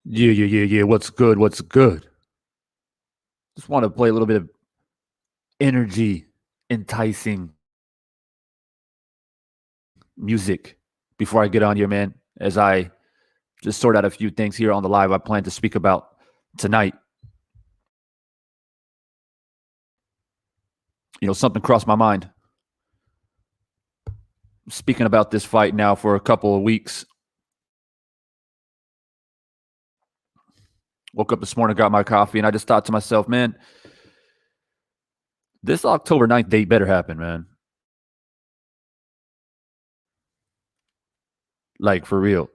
Yeah. What's good? What's good? Just want to play a little bit of energy, enticing music before I get on here, man. As I just sort out a few things here on the live I plan to speak about tonight. Something crossed my mind. Speaking about this fight now for a couple of weeks. Woke up this morning, got my coffee, and I just thought to myself, man, this October 9th date better happen, man. Like, for real.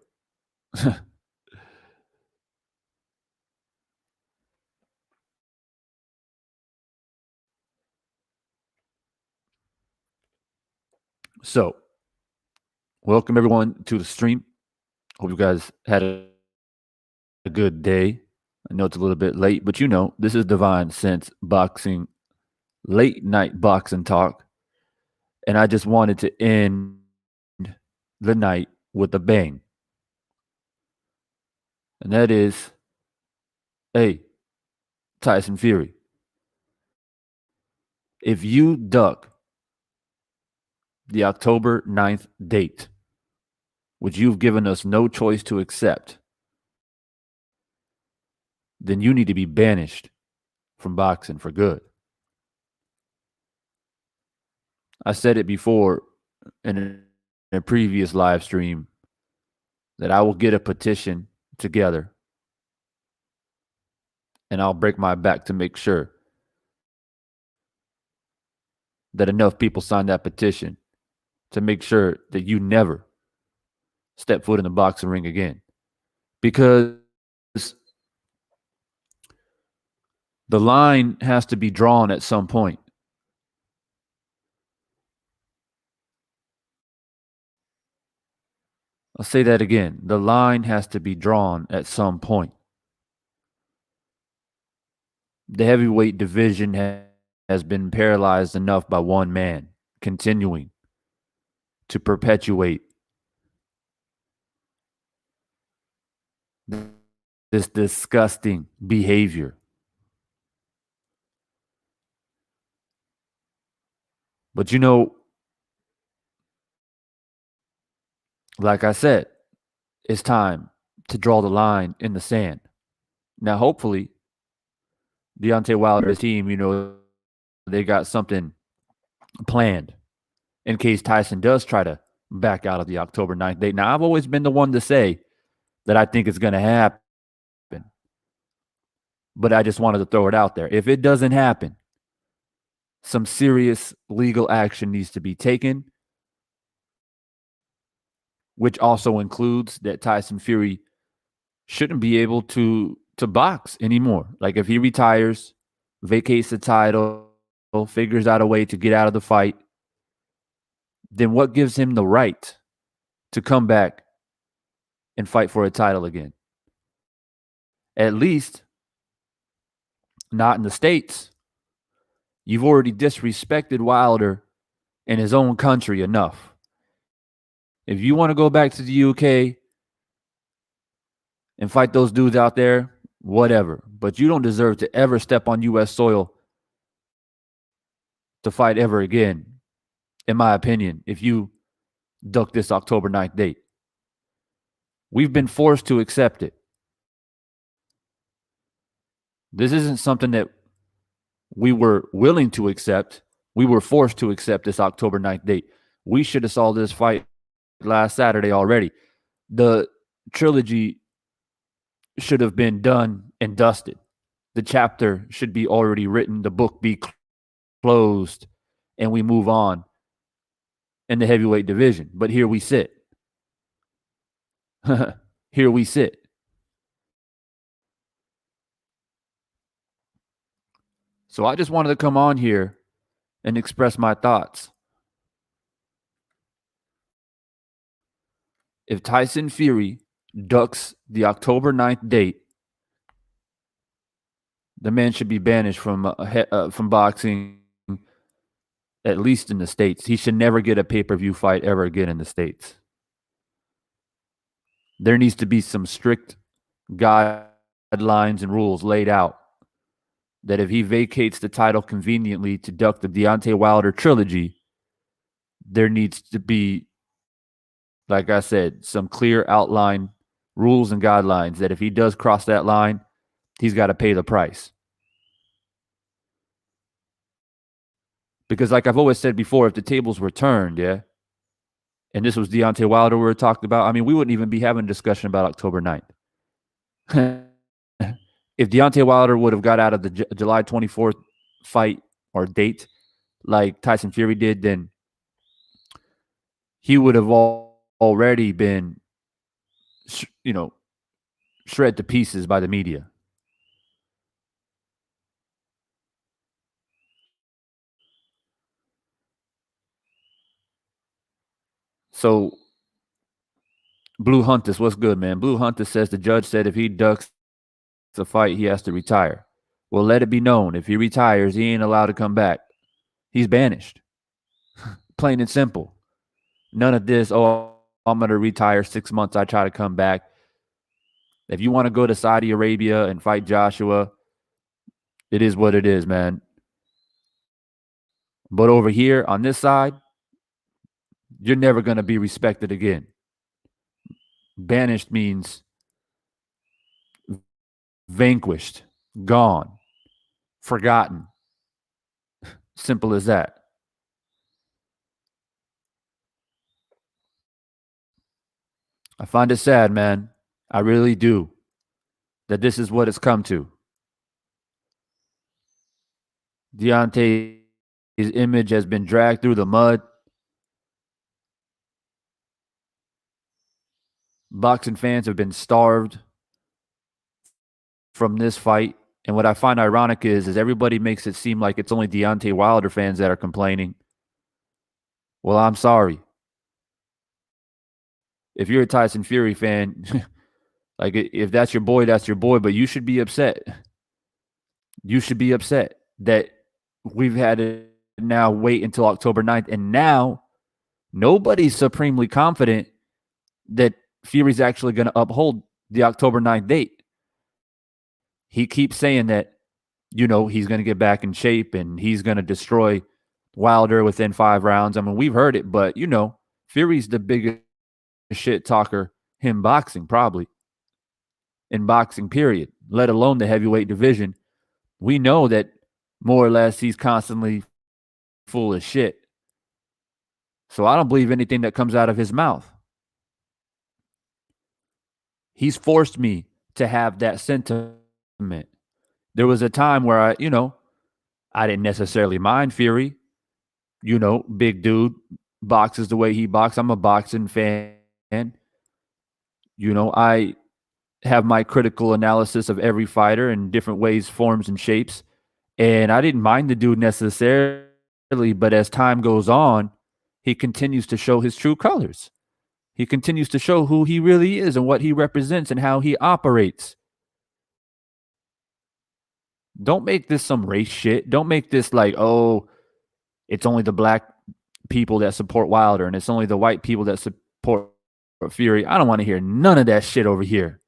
So, welcome everyone to the stream. Hope you guys had a good day. I know it's a little bit late, but this is Divine Sense Boxing, late night boxing talk. And I just wanted to end the night with a bang. And that is, hey, Tyson Fury, if you duck the October 9th date, which you've given us no choice to accept, then you need to be banished from boxing for good. I said it before in a previous live stream that I will get a petition together and I'll break my back to make sure that enough people sign that petition to make sure that you never step foot in the boxing ring again. Because the line has to be drawn at some point. I'll say that again. The line has to be drawn at some point. The heavyweight division has been paralyzed enough by one man continuing to perpetuate this disgusting behavior. But like I said, it's time to draw the line in the sand. Now, hopefully, Deontay Wilder's team, they got something planned in case Tyson does try to back out of the October 9th date. Now, I've always been the one to say that I think it's going to happen, but I just wanted to throw it out there. If it doesn't happen, some serious legal action needs to be taken, which also includes that Tyson Fury shouldn't be able to box anymore. Like, if he retires, vacates the title, figures out a way to get out of the fight, then what gives him the right to come back and fight for a title again? At least not in the States. You've already disrespected Wilder in his own country enough. If you want to go back to the UK and fight those dudes out there, whatever. But you don't deserve to ever step on US soil to fight ever again, in my opinion, if you duck this October 9th date. We've been forced to accept it. This isn't something that we were willing to accept. We were forced to accept this October 9th date. We should have saw this fight last Saturday already. The trilogy should have been done and dusted. The chapter should be already written, the book be closed, and we move on in the heavyweight division. But here we sit. Here we sit. So I just wanted to come on here and express my thoughts. If Tyson Fury ducks the October 9th date, the man should be banished from boxing, at least in the States. He should never get a pay-per-view fight ever again in the States. There needs to be some strict guidelines and rules laid out that if he vacates the title conveniently to duck the Deontay Wilder trilogy, there needs to be, like I said, some clear outline rules and guidelines that if he does cross that line, he's got to pay the price. Because like I've always said before, if the tables were turned, yeah, and this was Deontay Wilder we were talking about, I mean, we wouldn't even be having a discussion about October 9th. If Deontay Wilder would have got out of the July 24th fight or date like Tyson Fury did, then he would have already been, shred to pieces by the media. So, Blue Huntus, what's good, man? Blue Huntus says the judge said if he ducks the fight, he has to retire. Well, let it be known, if he retires, he ain't allowed to come back. He's banished. Plain and simple. None of this, oh, I'm going to retire 6 months, I try to come back. If you want to go to Saudi Arabia and fight Joshua, it is what it is, man. But over here on this side, you're never going to be respected again. Banished means vanquished, gone, forgotten. Simple as that. I find it sad, man. I really do. That this is what it's come to. Deontay's image has been dragged through the mud. Boxing fans have been starved from this fight. And what I find ironic is everybody makes it seem like it's only Deontay Wilder fans that are complaining. Well, I'm sorry. If you're a Tyson Fury fan, like if that's your boy, that's your boy, but you should be upset. You should be upset that we've had to now wait until October 9th. And now nobody's supremely confident that Fury's actually going to uphold the October 9th date. He keeps saying that, he's going to get back in shape and he's going to destroy Wilder within 5 rounds. I mean, we've heard it, but, Fury's the biggest shit talker in boxing, probably. In boxing, period, let alone the heavyweight division. We know that more or less he's constantly full of shit. So I don't believe anything that comes out of his mouth. He's forced me to have that sentiment. There was a time where I didn't necessarily mind Fury. Big dude, boxes the way he boxes. I'm a boxing fan. I have my critical analysis of every fighter in different ways, forms, and shapes. And I didn't mind the dude necessarily, but as time goes on, he continues to show his true colors. He continues to show who he really is and what he represents and how he operates. Don't make this some race shit. Don't make this like, oh, it's only the black people that support Wilder and it's only the white people that support Fury. I don't want to hear none of that shit over here.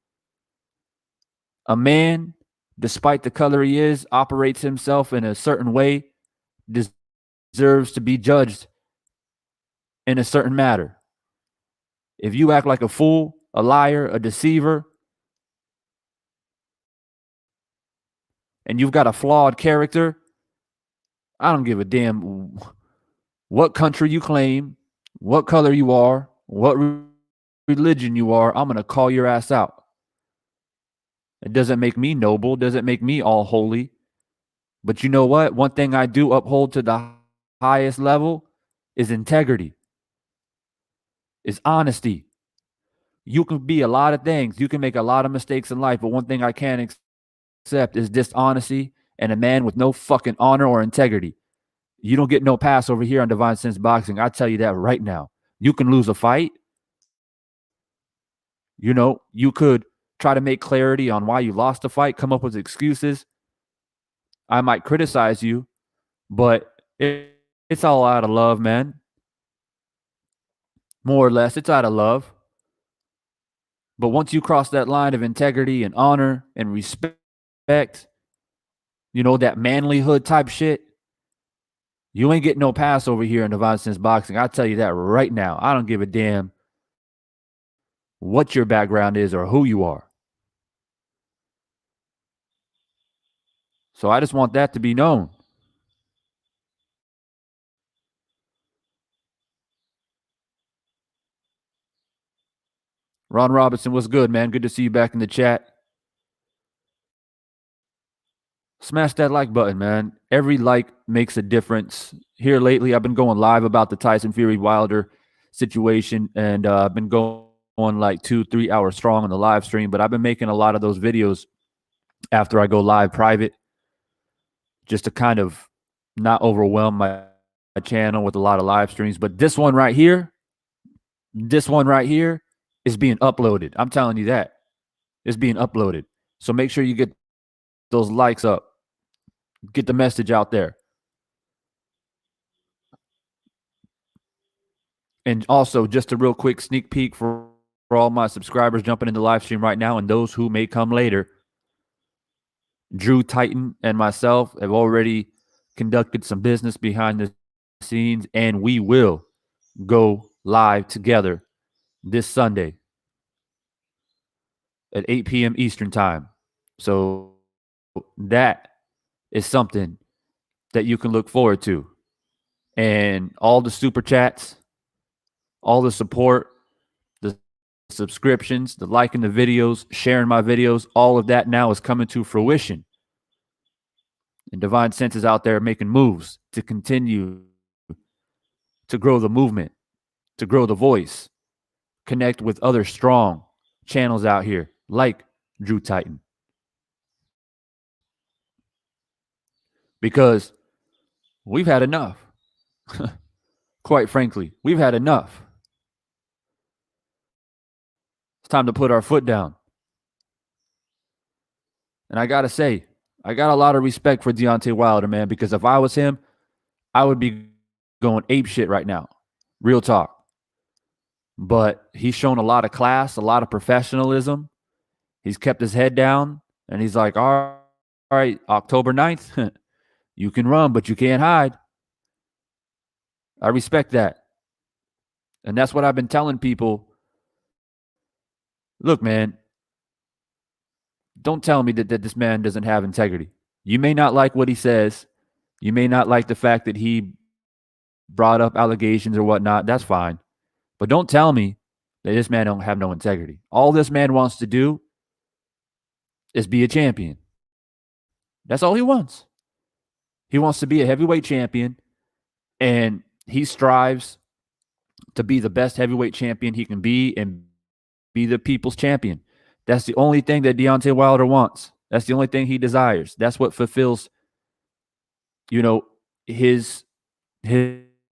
A man, despite the color he is, operates himself in a certain way, deserves to be judged in a certain matter. If you act like a fool, a liar, a deceiver, and you've got a flawed character, I don't give a damn what country you claim, what color you are, what religion you are. I'm going to call your ass out. It doesn't make me noble, doesn't make me all holy. But you know what? One thing I do uphold to the highest level is integrity, is honesty. You can be a lot of things. You can make a lot of mistakes in life, but one thing I can't accept is dishonesty and a man with no fucking honor or integrity. You don't get no pass over here on Divine Sense Boxing. I tell you that right now. You can lose a fight. You could try to make clarity on why you lost the fight, come up with excuses. I might criticize you, but it's all out of love, man. More or less, it's out of love. But once you cross that line of integrity and honor and respect, that manlyhood type shit, you ain't getting no pass over here in Divine Sense Boxing. I'll tell you that right now. I don't give a damn what your background is or who you are. So I just want that to be known. Ron Robinson, what's good, man? Good to see you back in the chat. Smash that like button, man. Every like makes a difference. Here lately, I've been going live about the Tyson Fury Wilder situation, and I've been going like 2-3 hours strong on the live stream, but I've been making a lot of those videos after I go live private just to kind of not overwhelm my channel with a lot of live streams. But this one right here is being uploaded. I'm telling you that. It's being uploaded. So make sure you get those likes up. Get the message out there. And also, just a real quick sneak peek for all my subscribers jumping into the live stream right now and those who may come later. Drew Titan and myself have already conducted some business behind the scenes, and we will go live together this Sunday at 8 p.m. Eastern time. So that is something that you can look forward to. And all the super chats, all the support, the subscriptions, the liking the videos, sharing my videos, all of that now is coming to fruition. And Divine Sense is out there making moves to continue to grow the movement, to grow the voice, connect with other strong channels out here like Drew Titan. Because we've had enough. Quite frankly, we've had enough. It's time to put our foot down. And I got to say, I got a lot of respect for Deontay Wilder, man, because if I was him, I would be going ape shit right now. Real talk. But he's shown a lot of class, a lot of professionalism. He's kept his head down, and he's like, all right, October 9th, you can run, but you can't hide. I respect that. And that's what I've been telling people. Look, man, don't tell me that this man doesn't have integrity. You may not like what he says. You may not like the fact that he brought up allegations or whatnot. That's fine. But don't tell me that this man don't have no integrity. All this man wants to do is be a champion. That's all he wants. He wants to be a heavyweight champion, and he strives to be the best heavyweight champion he can be and be the people's champion. That's the only thing that Deontay Wilder wants. That's the only thing he desires. That's what fulfills, his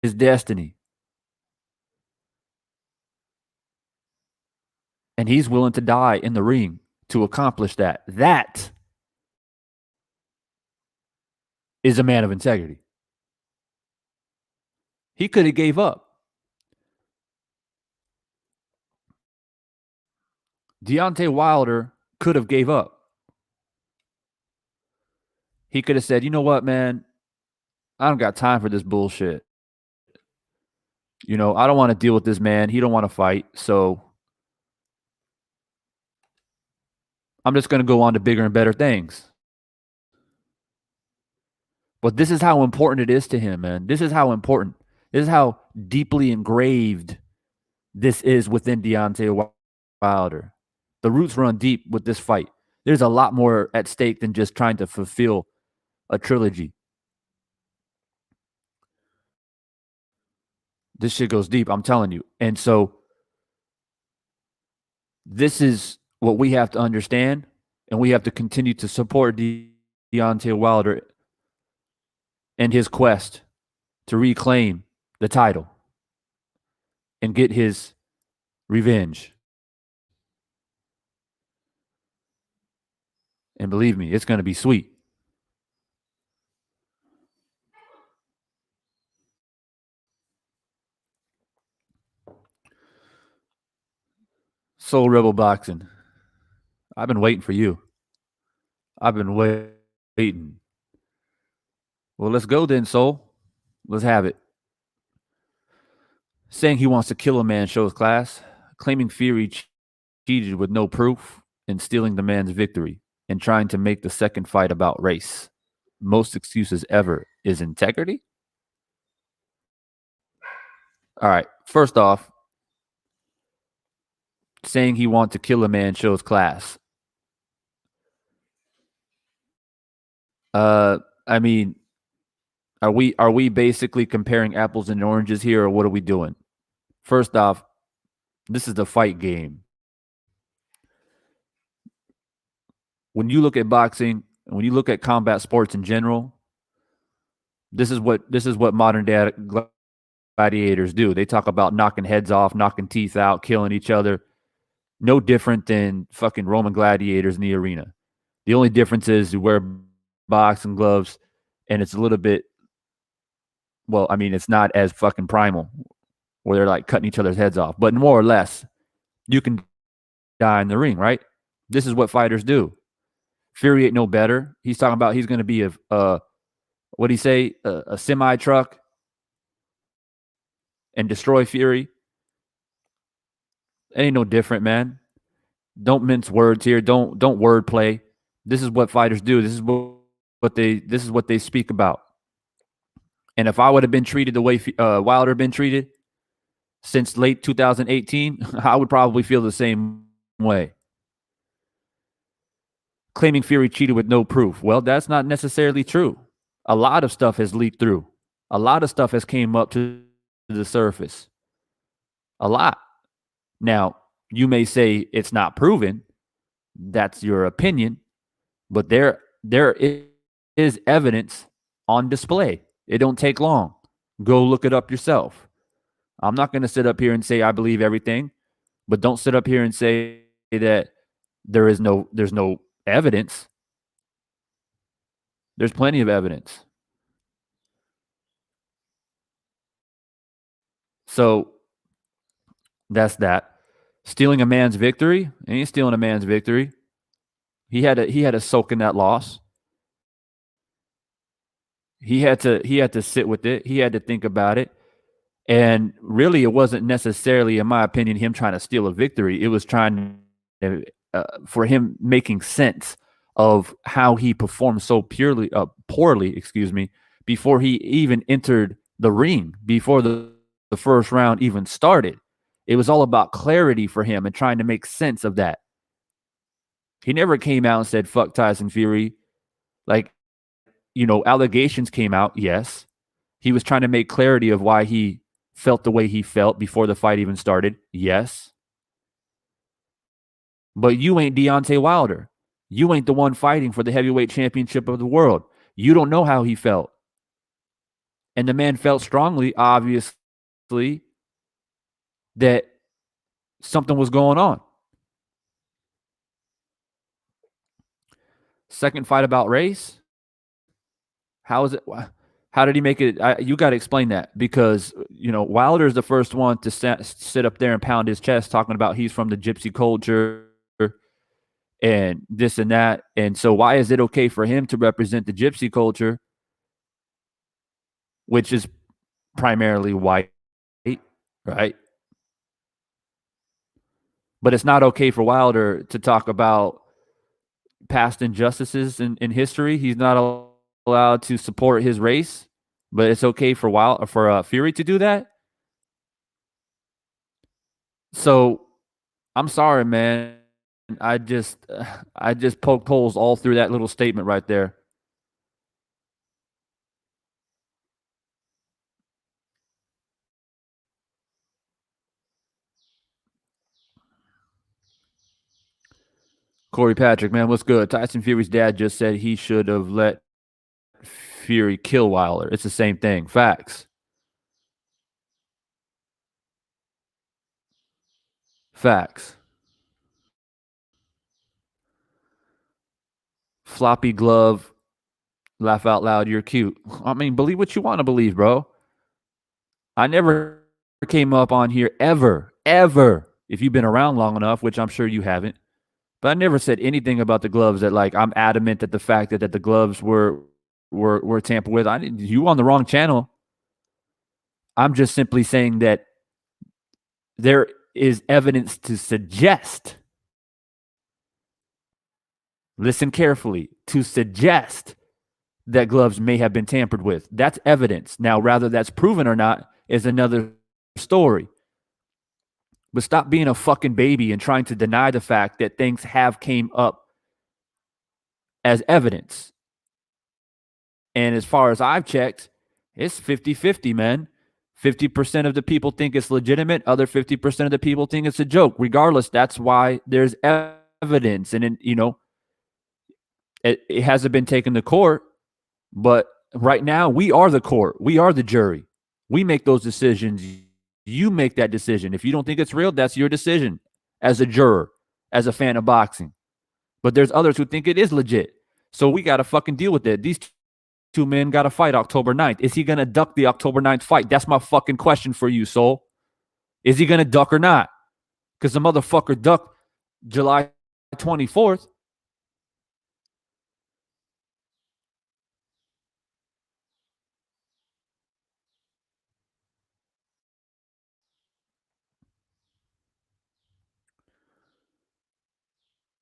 destiny. And he's willing to die in the ring to accomplish that. That is a man of integrity. He could have gave up. Deontay Wilder could have gave up. He could have said, you know what, man? I don't got time for this bullshit. I don't want to deal with this man. He don't want to fight. So I'm just going to go on to bigger and better things. But this is how important it is to him, man. This is how important. This is how deeply engraved this is within Deontay Wilder. The roots run deep with this fight. There's a lot more at stake than just trying to fulfill a trilogy. This shit goes deep, I'm telling you. And so this is what we have to understand, and we have to continue to support Deontay Wilder and his quest to reclaim the title and get his revenge. And believe me, it's going to be sweet. Soul Rebel Boxing. I've been waiting for you. I've been waiting. Well, let's go then, Soul. Let's have it. Saying he wants to kill a man shows class. Claiming Fury cheated with no proof and stealing the man's victory and trying to make the second fight about race. Most excuses ever is integrity. All right. First off, saying he wants to kill a man shows class. I mean, are we basically comparing apples and oranges here, or what are we doing? First off, this is the fight game. When you look at boxing, when you look at combat sports in general, this is what modern day gladiators do. They talk about knocking heads off, knocking teeth out, killing each other. No different than fucking Roman gladiators in the arena. The only difference is you wear boxing gloves, and it's a little bit, well, I mean, it's not as fucking primal where they're like cutting each other's heads off, but more or less, you can die in the ring, right? This is what fighters do. Fury ain't no better. He's talking about he's going to be what'd he say? A semi truck and destroy Fury. It ain't no different, man. Don't mince words here. Don't word play. This is what fighters do. This is what they speak about. And if I would have been treated the way Wilder been treated since late 2018, I would probably feel the same way. Claiming Fury cheated with no proof. Well, that's not necessarily true. A lot of stuff has leaked through. A lot of stuff has came up to the surface. A lot. Now, you may say it's not proven. That's your opinion. But there is evidence on display. It don't take long. Go look it up yourself. I'm not going to sit up here and say I believe everything, but don't sit up here and say that there's no evidence. There's plenty of evidence. So that's that. Stealing a man's victory? He ain't stealing a man's victory. He had to soak in that loss. He had to sit with it. He had to think about it. And really, it wasn't necessarily, in my opinion, him trying to steal a victory. It was trying to, for him making sense of how he performed so poorly, before he even entered the ring, before the first round even started. It was all about clarity for him and trying to make sense of that. He never came out and said, fuck Tyson Fury. Like, allegations came out, yes. He was trying to make clarity of why he felt the way he felt before the fight even started, yes. But you ain't Deontay Wilder. You ain't the one fighting for the heavyweight championship of the world. You don't know how he felt. And the man felt strongly, obviously, that something was going on. Second fight about race? How is it? How did he make it? You got to explain that, because, Wilder's the first one to sit up there and pound his chest talking about he's from the gypsy culture and this and that. And so why is it okay for him to represent the gypsy culture, which is primarily white, right? But it's not okay for Wilder to talk about past injustices in history. He's not allowed to support his race, but it's okay for Fury to do that. So I'm sorry, man. I just poked holes all through that little statement right there. Corey Patrick, man, what's good? Tyson Fury's dad just said he should have let Fury kill Wilder. It's the same thing. Facts. Facts. Floppy glove. Laugh out loud. You're cute. I mean, believe what you want to believe, bro. I never came up on here ever if you've been around long enough, which I'm sure you haven't. But I never said anything about the gloves that like I'm adamant that the fact that the gloves were tampered with. You on the wrong channel. I'm just simply saying that there is evidence to suggest, listen carefully, to suggest that gloves may have been tampered with. That's evidence. Now, whether that's proven or not is another story. But stop being a fucking baby and trying to deny the fact that things have came up as evidence. And as far as I've checked, it's 50-50, man. 50% of the people think it's legitimate. Other 50% of the people think it's a joke. Regardless, that's why there's evidence. And, it hasn't been taken to court. But right now, we are the court. We are the jury. We make those decisions. You make that decision. If you don't think it's real, that's your decision as a juror, as a fan of boxing. But there's others who think it is legit. So we got to fucking deal with it. These two men got to fight October 9th. Is he going to duck the October 9th fight? That's my fucking question for you, Soul. Is he going to duck or not? Because the motherfucker ducked July 24th.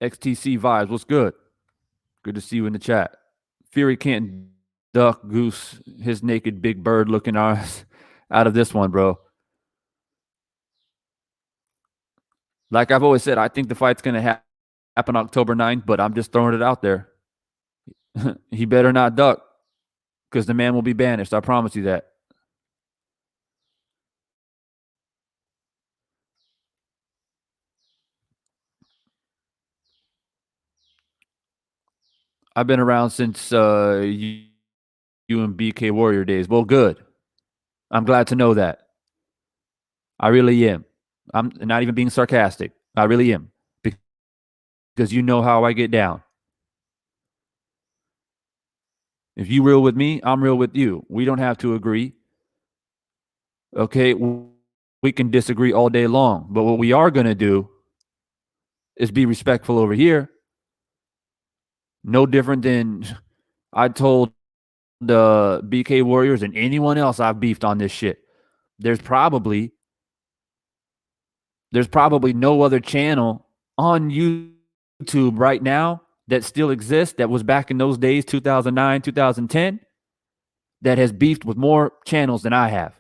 XTC Vibes, what's good? Good to see you in the chat. Fury can't duck Goose, his naked big bird looking eyes out of this one, bro. Like I've always said, I think the fight's going to happen October 9th, but I'm just throwing it out there. He better not duck because the man will be banished. I promise you that. I've been around since you and BK Warrior days. Well, good. I'm glad to know that. I really am. I'm not even being sarcastic. I really am. Because you know how I get down. If you real with me, I'm real with you. We don't have to agree. Okay? We can disagree all day long. But what we are going to do is be respectful over here. No different than I told the BK Warriors and anyone else I've beefed on this shit. There's probably no other channel on YouTube right now that still exists that was back in those days, 2009, 2010, that has beefed with more channels than I have.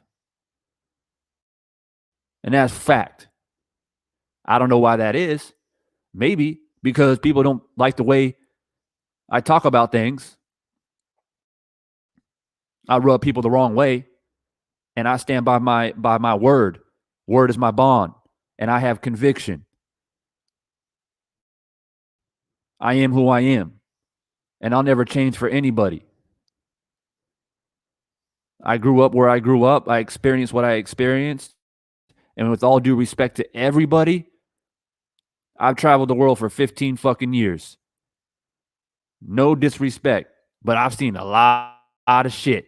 And that's fact. I don't know why that is. Maybe because people don't like the way I talk about things. I rub people the wrong way, and I stand by my word. Word is my bond, and I have conviction. I am who I am, and I'll never change for anybody. I grew up where I grew up. I experienced what I experienced, and with all due respect to everybody, I've traveled the world for 15 fucking years. No disrespect, but I've seen a lot of shit.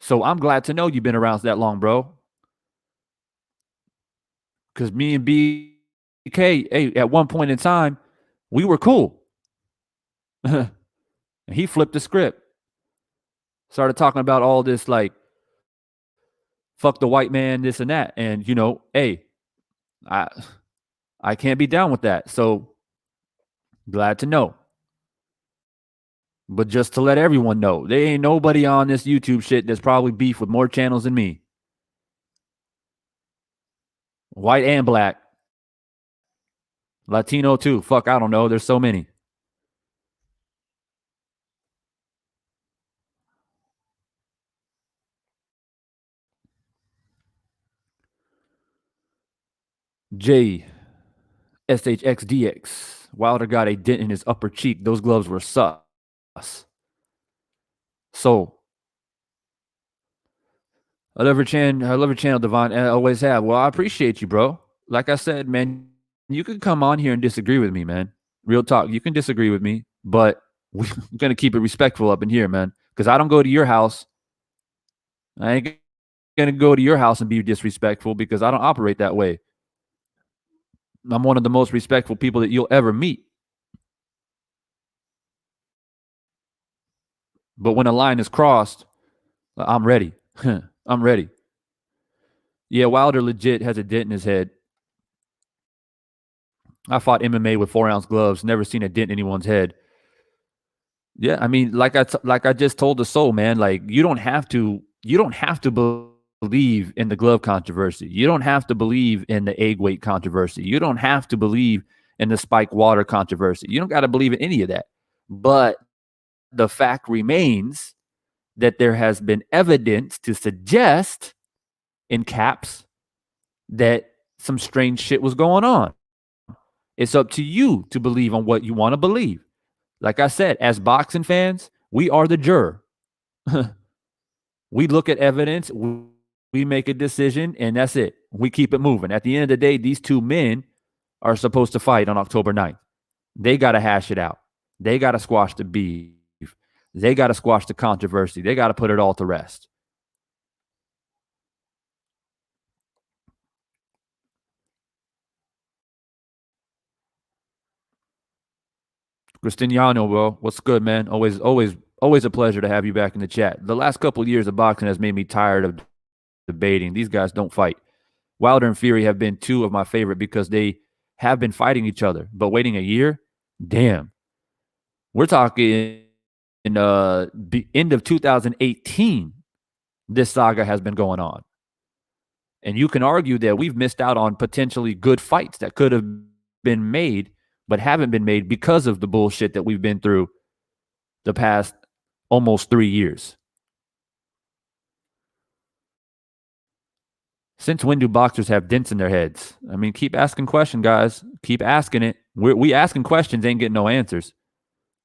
So I'm glad to know you've been around that long, bro. Because me and BK, hey, at one point in time, we were cool. He flipped the script. Started talking about all this like, fuck the white man, this and that. And, hey, I can't be down with that. So glad to know. But just to let everyone know, there ain't nobody on this YouTube shit that's probably beef with more channels than me. White and black. Latino too. Fuck, I don't know. There's so many. J SHXDX. Wilder got a dent in his upper cheek. Those gloves were sus. So I love your channel, Devon, and I always have. Well, I appreciate you, bro. Like I said, man, you can come on here and disagree with me, man. Real talk. You can disagree with me, but we're gonna keep it respectful up in here, man. Because I don't go to your house. I ain't going to go to your house and be disrespectful because I don't operate that way. I'm one of the most respectful people that you'll ever meet. But when a line is crossed, I'm ready. I'm ready. Yeah, Wilder legit has a dent in his head. I fought MMA with 4-ounce gloves, never seen a dent in anyone's head. Yeah, I mean, like I just told the soul, man, like you don't have to believe in the glove controversy. You don't have to believe in the egg weight controversy. You don't have to believe in the spike water controversy. You don't got to believe in any of that. But the fact remains that there has been evidence to suggest, in caps, that some strange shit was going on. It's up to you to believe on what you want to believe. Like I said, as boxing fans, we are the juror. We look at evidence, we make a decision, and that's it. We keep it moving. At the end of the day, these two men are supposed to fight on October 9th. They got to hash it out. They got to squash the beef. They got to squash the controversy. They got to put it all to rest. Cristiano, bro, what's good, man? Always a pleasure to have you back in the chat. The last couple of years of boxing has made me tired of debating. These guys don't fight. Wilder and Fury have been two of my favorite because they have been fighting each other. But waiting a year, damn. We're talking in the end of 2018. This saga has been going on, and you can argue that we've missed out on potentially good fights that could have been made, but haven't been made because of the bullshit that we've been through the past almost 3 years. Since when do boxers have dents in their heads? I mean, keep asking questions, guys. Keep asking it. We asking questions, ain't getting no answers.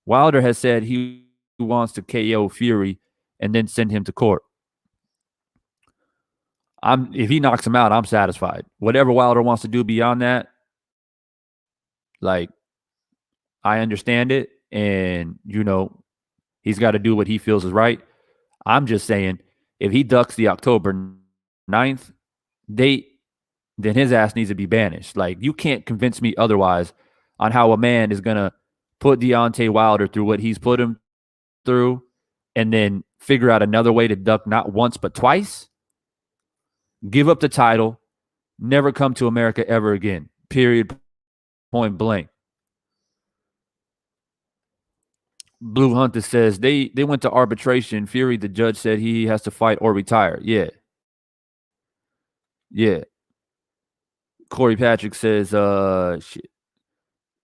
Wilder has said he wants to KO Fury and then send him to court. If he knocks him out, I'm satisfied. Whatever Wilder wants to do beyond that, like, I understand it, and he's got to do what he feels is right. I'm just saying, if he ducks the October 9th date, then his ass needs to be banished. Like, you can't convince me otherwise on how a man is going to put Deontay Wilder through what he's put him through and then figure out another way to duck not once but twice, give up the title, never come to America ever again, period, point blank. Blue Hunter says they went to arbitration. Fury, the judge said he has to fight or retire. Yeah. Corey Patrick says, shit.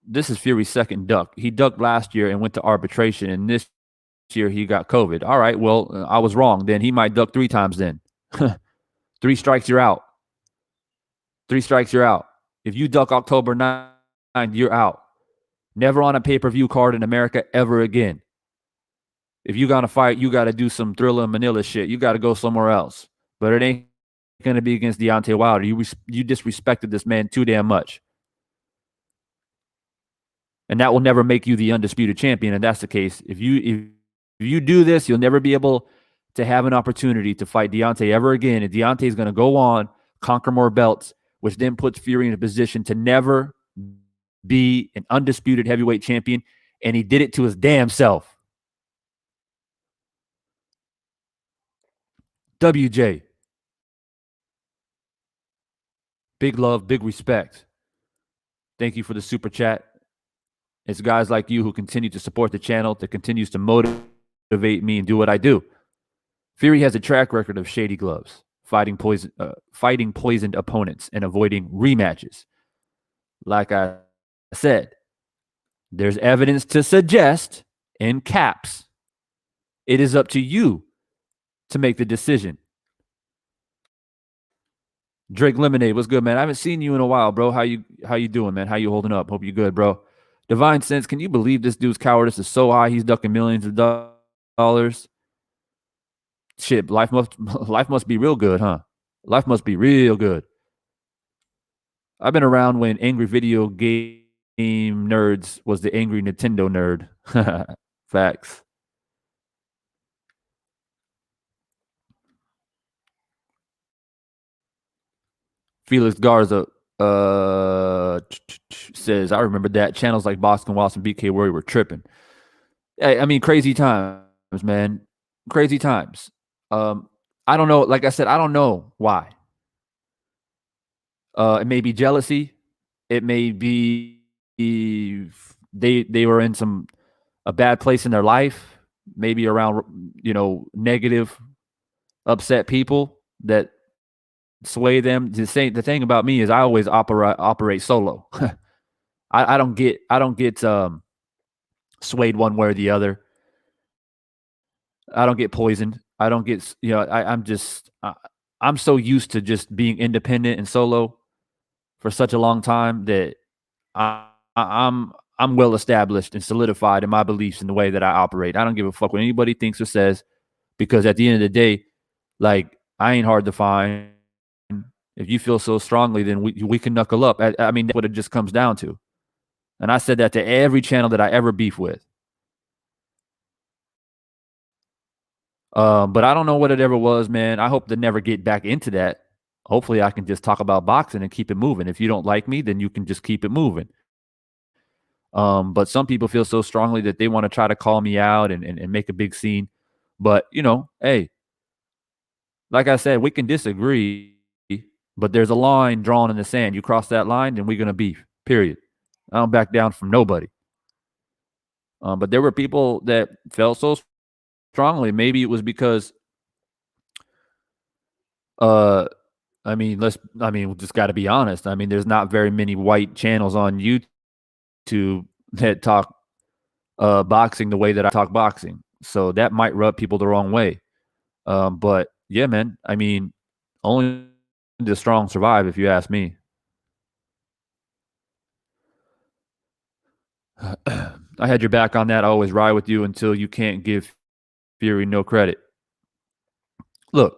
This is Fury's second duck. He ducked last year and went to arbitration, and this year he got COVID. All right, well, I was wrong. Then he might duck 3 times then. 3 strikes, you're out. 3 strikes, you're out. If you duck October 9th, you're out. Never on a pay-per-view card in America ever again. If you're going to fight, you got to do some Thriller Manila shit. You got to go somewhere else. But it ain't going to be against Deontay Wilder. You disrespected this man too damn much. And that will never make you the undisputed champion. And that's the case. If you do this, you'll never be able to have an opportunity to fight Deontay ever again. And Deontay is going to go on, conquer more belts, which then puts Fury in a position to never be an undisputed heavyweight champion. And he did it to his damn self. WJ. Big love, big respect. Thank you for the super chat. It's guys like you who continue to support the channel, that continues to motivate me and do what I do. Fury has a track record of shady gloves, fighting poisoned opponents and avoiding rematches. Like I said, there's evidence to suggest, in caps, it is up to you to make the decision. Drake Lemonade, what's good, man? I haven't seen you in a while, bro. How you doing, man? How you holding up? Hope you're good, bro. Divine Sense, can you believe this dude's cowardice is so high he's ducking millions of dollars? Shit, life must be real good, huh? Life must be real good. I've been around when angry video game nerds was the angry Nintendo nerd. Facts. Felix Garza says, I remember that. Channels like Boston Watson, BK Worry were tripping. I mean, crazy times, man. Crazy times. I don't know. Like I said, I don't know why. It may be jealousy. It may be they were in a bad place in their life, maybe around negative, upset people that sway them. The thing about me is I always operate solo. I don't get swayed one way or the other. I don't get poisoned. I don't get I'm so used to just being independent and solo for such a long time that I'm well established and solidified in my beliefs in the way that I operate. I don't give a fuck what anybody thinks or says, because at the end of the day, like, I ain't hard to find. If you feel so strongly, then we can knuckle up. I mean, that's what it just comes down to. And I said that to every channel that I ever beef with. But I don't know what it ever was, man. I hope to never get back into that. Hopefully I can just talk about boxing and keep it moving. If you don't like me, then you can just keep it moving. But some people feel so strongly that they want to try to call me out and make a big scene. But, hey, like I said, we can disagree, but there's a line drawn in the sand. You cross that line, then we're going to beef, period. I don't back down from nobody. But there were people that felt so strongly. Maybe it was because, we just got to be honest. I mean, there's not very many white channels on YouTube that talk boxing the way that I talk boxing. So that might rub people the wrong way. But yeah, man, I mean, only the strong survive, if you ask me. I had your back on that. I always ride with you until you can't give Fury no credit. Look,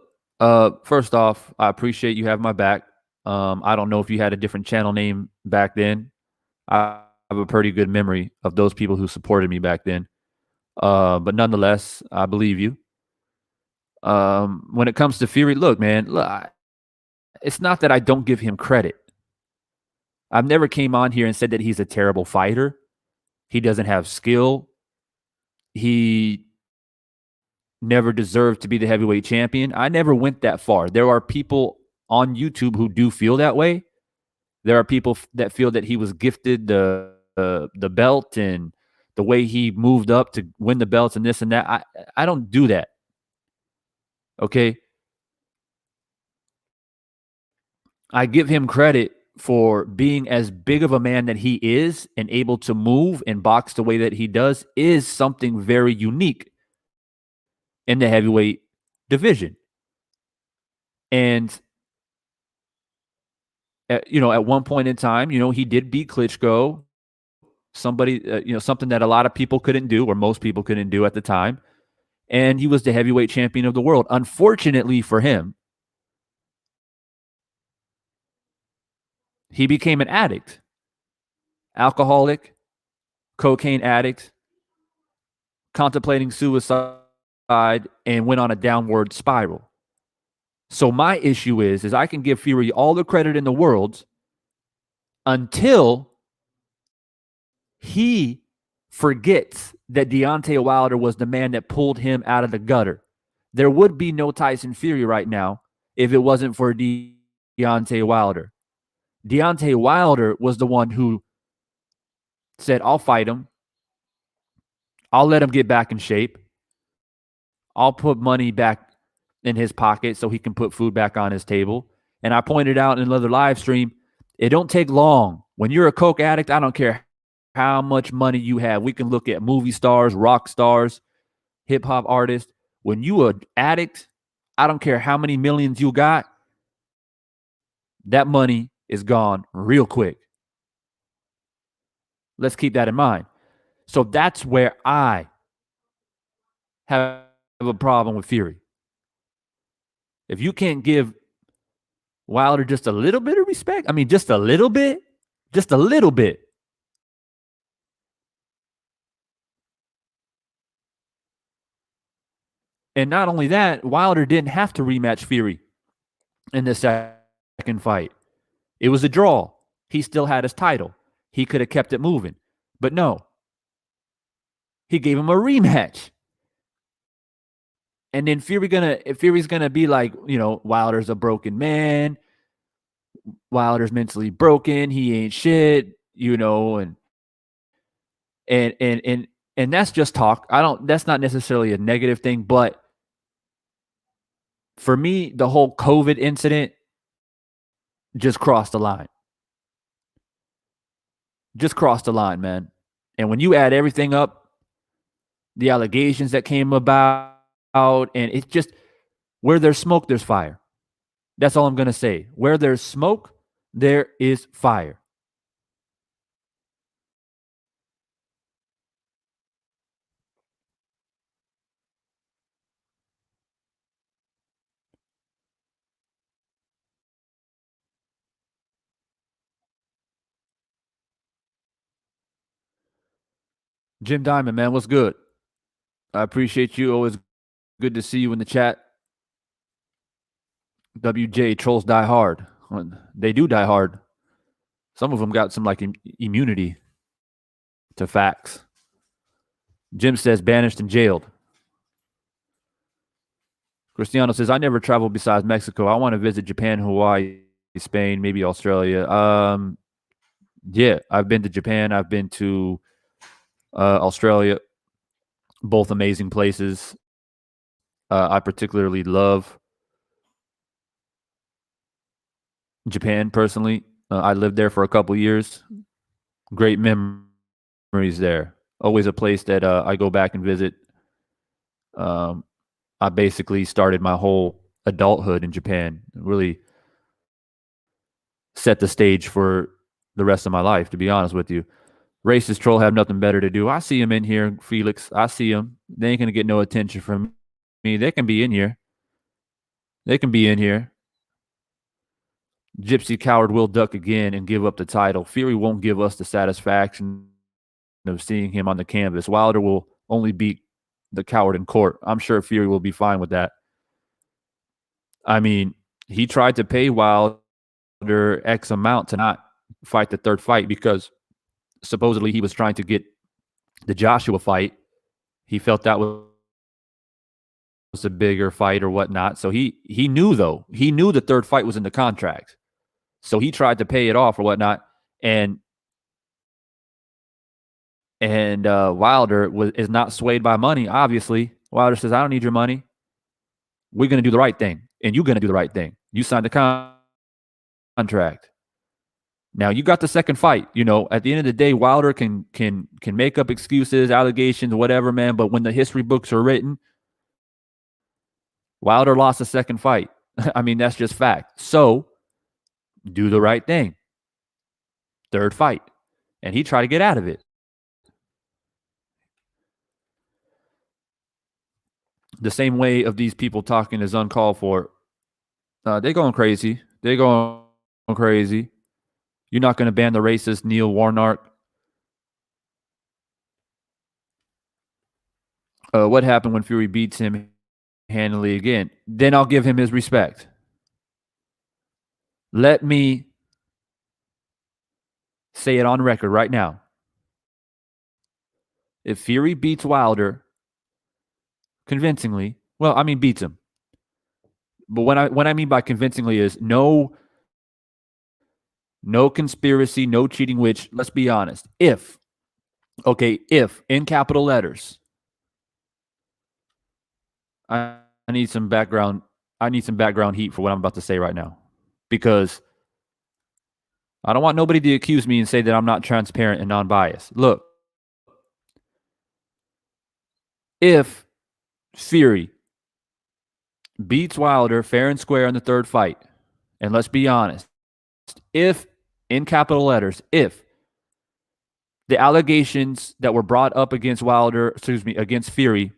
first off, I appreciate you having my back. I don't know if you had a different channel name back then. I have a pretty good memory of those people who supported me back then. But nonetheless, I believe you. When it comes to Fury, look, man, it's not that I don't give him credit. I've never came on here and said that he's a terrible fighter. He doesn't have skill. He never deserved to be the heavyweight champion. I never went that far. There are people on YouTube who do feel that way. There are people that feel that he was gifted the belt and the way he moved up to win the belts and this and that. I don't do that. Okay. I give him credit for being as big of a man that he is and able to move and box the way that he does is something very unique in the heavyweight division. And, at one point in time, he did beat Klitschko, somebody, something that a lot of people couldn't do, or most people couldn't do at the time. And he was the heavyweight champion of the world. Unfortunately for him, he became an addict, alcoholic, cocaine addict, contemplating suicide, and went on a downward spiral. So my issue is I can give Fury all the credit in the world until he forgets that Deontay Wilder was the man that pulled him out of the gutter. There would be no Tyson Fury right now if it wasn't for Deontay Wilder. Deontay Wilder was the one who said, I'll fight him. I'll let him get back in shape. I'll put money back in his pocket so he can put food back on his table. And I pointed out in another live stream, it don't take long. When you're a coke addict, I don't care how much money you have. We can look at movie stars, rock stars, hip hop artists. When you an addict, I don't care how many millions you got, that money is gone real quick. Let's keep that in mind. So that's where I have a problem with Fury. If you can't give Wilder just a little bit of respect, I mean, just a little bit. And not only that, Wilder didn't have to rematch Fury in the second fight. It was a draw. He still had his title. He could have kept it moving. But no, he gave him a rematch. And then Fury's gonna be like, Wilder's a broken man. Wilder's mentally broken. He ain't shit, and that's just talk. That's not necessarily a negative thing, but for me, the whole COVID incident just crossed the line. Just crossed the line, man. And when you add everything up, the allegations that came about, and it's just where there's smoke, there's fire. That's all I'm going to say. Where there's smoke, there is fire. Jim Diamond, man, what's good? I appreciate you. Always good to see you in the chat. WJ, trolls die hard. They do die hard. Some of them got some like immunity to facts. Jim says banished and jailed. Cristiano says, I never traveled besides Mexico. I want to visit Japan, Hawaii, Spain, maybe Australia. Yeah, I've been to Japan. I've been to Australia. Both amazing places. I particularly love Japan personally. I lived there for a couple years. Great memories there. Always a place that I go back and visit. I basically started my whole adulthood in Japan. Really set the stage for the rest of my life, to be honest with you. Racist troll have nothing better to do. I see him in here, Felix. I see him. They ain't going to get no attention from me. They can be in here. They can be in here. Gypsy Coward will duck again and give up the title. Fury won't give us the satisfaction of seeing him on the canvas. Wilder will only beat the coward in court. I'm sure Fury will be fine with that. I mean, he tried to pay Wilder X amount to not fight the third fight because supposedly he was trying to get the Joshua fight. He felt that was a bigger fight or whatnot. So he knew, though. He knew the third fight was in the contract. So he tried to pay it off or whatnot. And Wilder is not swayed by money, obviously. Wilder says, I don't need your money. We're going to do the right thing. And you're going to do the right thing. You signed the contract. Now, you got the second fight. At the end of the day, Wilder can make up excuses, allegations, whatever, man. But when the history books are written, Wilder lost the second fight. I mean, that's just fact. So, do the right thing. Third fight. And he tried to get out of it. The same way of these people talking is uncalled for. They're going crazy. They're going crazy. You're not going to ban the racist Neil Warnock. What happened when Fury beats him handily again? Then I'll give him his respect. Let me say it on record right now. If Fury beats Wilder convincingly, beats him. But what I mean by convincingly is no conspiracy, no cheating, which, let's be honest, if in capital letters, I need some background heat for what I'm about to say right now, because I don't want nobody to accuse me and say that I'm not transparent and non-biased. Look, if Fury beats Wilder fair and square in the third fight, and let's be honest, if, in capital letters, if the allegations that were brought up against against Fury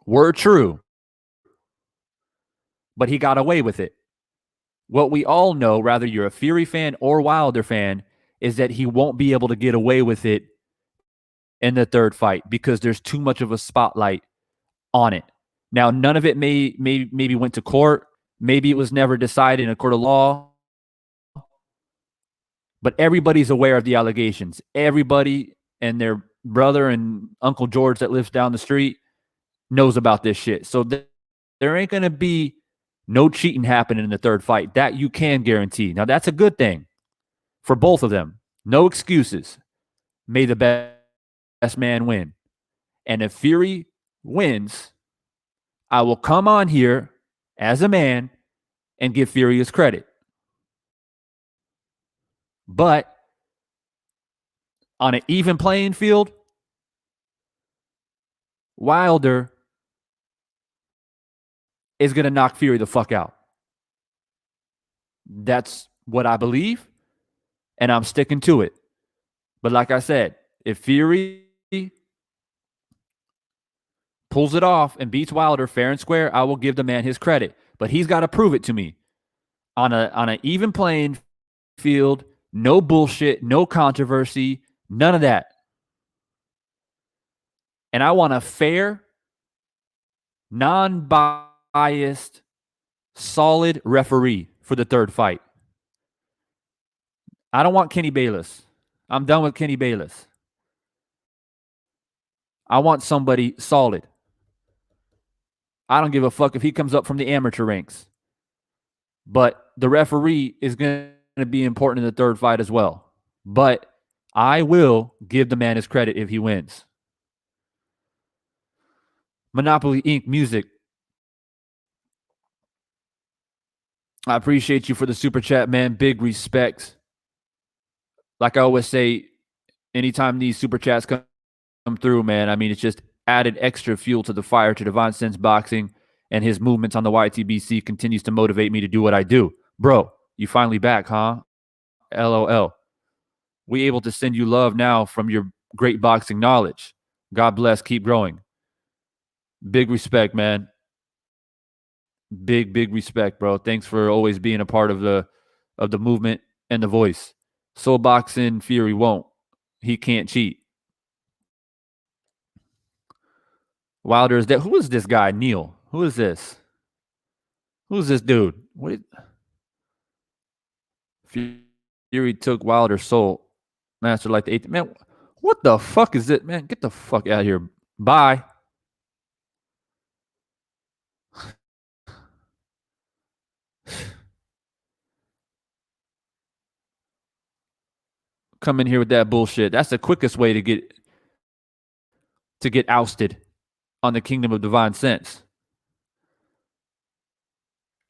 were true, but he got away with it. What we all know, whether you're a Fury fan or Wilder fan, is that he won't be able to get away with it in the third fight because there's too much of a spotlight on it. Now, none of it maybe went to court. Maybe it was never decided in a court of law. But everybody's aware of the allegations. Everybody and their brother and Uncle George that lives down the street knows about this shit. So there ain't going to be no cheating happening in the third fight. That you can guarantee. Now, that's a good thing for both of them. No excuses. May the best man win. And if Fury wins, I will come on here as a man and give Fury his credit. But on an even playing field, Wilder is going to knock Fury the fuck out. That's what I believe, and I'm sticking to it. But like I said, if Fury pulls it off and beats Wilder fair and square, I will give the man his credit. But he's got to prove it to me on an even playing field. No bullshit, no controversy, none of that. And I want a fair, non-biased, solid referee for the third fight. I don't want Kenny Bayless. I'm done with Kenny Bayless. I want somebody solid. I don't give a fuck if he comes up from the amateur ranks. But the referee is going to be important in the third fight as well. But I will give the man his credit if he wins. Monopoly Inc. Music. I appreciate you for the super chat, man. Big respect. Like I always say, anytime these super chats come through, man, I mean, it's just added extra fuel to the fire to Divine Sense Boxing, and his movements on the YTBC continues to motivate me to do what I do. Bro, you finally back, huh? LOL. We able to send you love now from your great boxing knowledge. God bless. Keep growing. Big respect, man. Big respect, bro. Thanks for always being a part of the movement and the voice. Soul Boxing Fury won't. He can't cheat. Wilder is dead. Who is this guy? Neil. Who is this? Who's this dude? What? Fury took Wilder's soul. Master like the eighth. Man, what the fuck is it? Man, get the fuck out of here. Bye. Come in here with that bullshit. That's the quickest way to get ousted on the Kingdom of Divine Sense.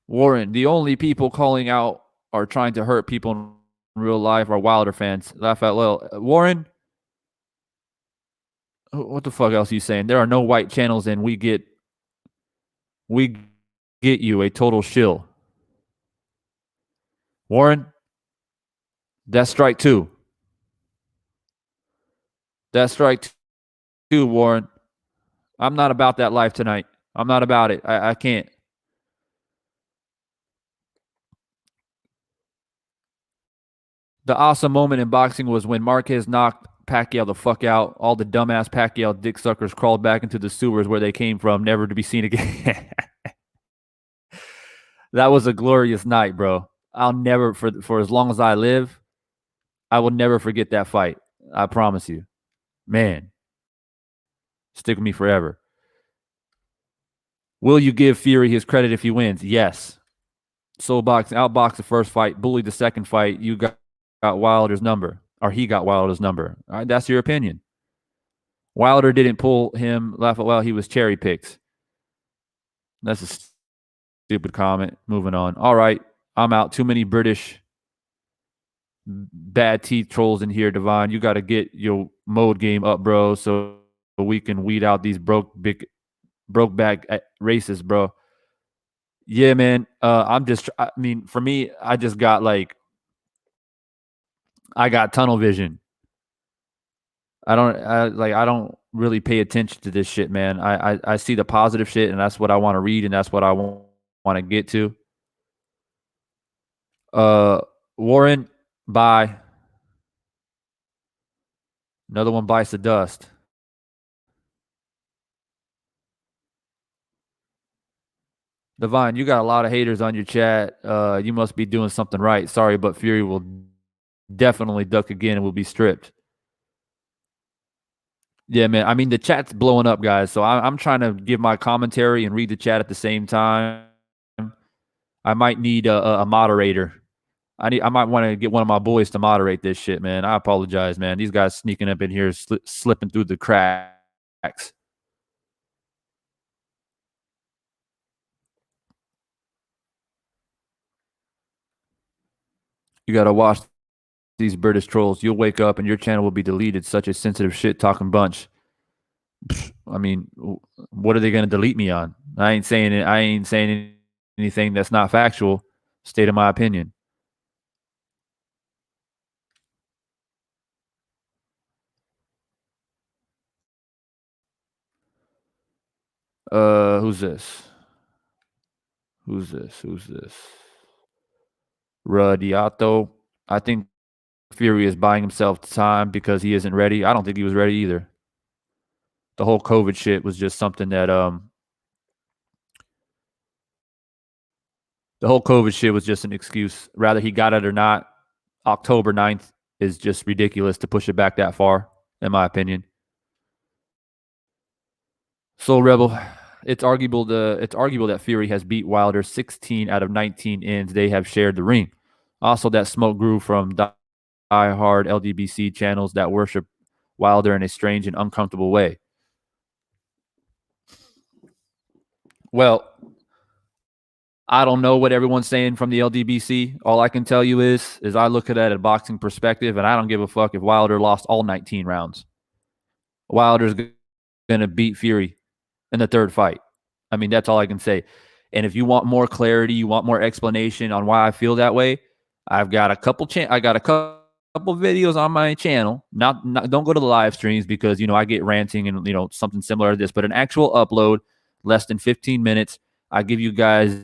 Warren, the only people calling out or trying to hurt people in real life are Wilder fans. Laugh out loud. Warren, what the fuck else are you saying? There are no white channels, and we get you a total shill. Warren, that's strike two. That's strike two, Warren. I'm not about that life tonight. I'm not about it. I can't. The awesome moment in boxing was when Marquez knocked Pacquiao the fuck out. All the dumbass Pacquiao dick suckers crawled back into the sewers where they came from, never to be seen again. That was a glorious night, bro. I'll never, for as long as I live, I will never forget that fight. I promise you. Man. Stick with me forever. Will you give Fury his credit if he wins? Yes. Soul Boxing outboxed the first fight, bullied the second fight. You got Wilder's number, or he got Wilder's number. All right, that's your opinion. Wilder didn't pull him. Laugh out loud. He was cherry picked. That's a stupid comment. Moving on. All right, I'm out. Too many British bad teeth trolls in here, Divine. You got to get your mode game up, bro, so we can weed out these broke back racists, bro. Yeah, man. I mean, for me, I just got I got tunnel vision. I don't really pay attention to this shit, man. I see the positive shit, and that's what I want to read, and that's what I want to get to. Warren, bye. Another one bites the dust. Divine, you got a lot of haters on your chat. You must be doing something right. Sorry, but Fury will definitely duck again and will be stripped. Yeah, man. I mean, the chat's blowing up, guys. So I'm trying to give my commentary and read the chat at the same time. I might need a moderator. I might want to get one of my boys to moderate this shit, man. I apologize, man. These guys sneaking up in here, slipping through the cracks. You gotta watch these British trolls. You'll wake up and your channel will be deleted. Such a sensitive shit talking bunch. I mean, what are they gonna delete me on? I ain't saying it. I ain't saying anything that's not factual. State of my opinion. Who's this? Who's this? Who's this? Radiato. I think Fury is buying himself time because he isn't ready. I don't think he was ready either. The whole COVID shit was just something that the whole COVID shit was just an excuse. Rather he got it or not, October 9th is just ridiculous to push it back that far, in my opinion. Soul Rebel, it's arguable that Fury has beat Wilder 16 out of 19 ends they have shared the ring. Also, that smoke grew from die-hard LDBC channels that worship Wilder in a strange and uncomfortable way. Well, I don't know what everyone's saying from the LDBC. All I can tell you is I look at it at a boxing perspective, and I don't give a fuck if Wilder lost all 19 rounds. Wilder's going to beat Fury in the third fight. I mean, that's all I can say. And if you want more clarity, you want more explanation on why I feel that way, I've got a couple videos on my channel. Not don't go to the live streams because I get ranting and something similar to this, but an actual upload, less than 15 minutes. I give you guys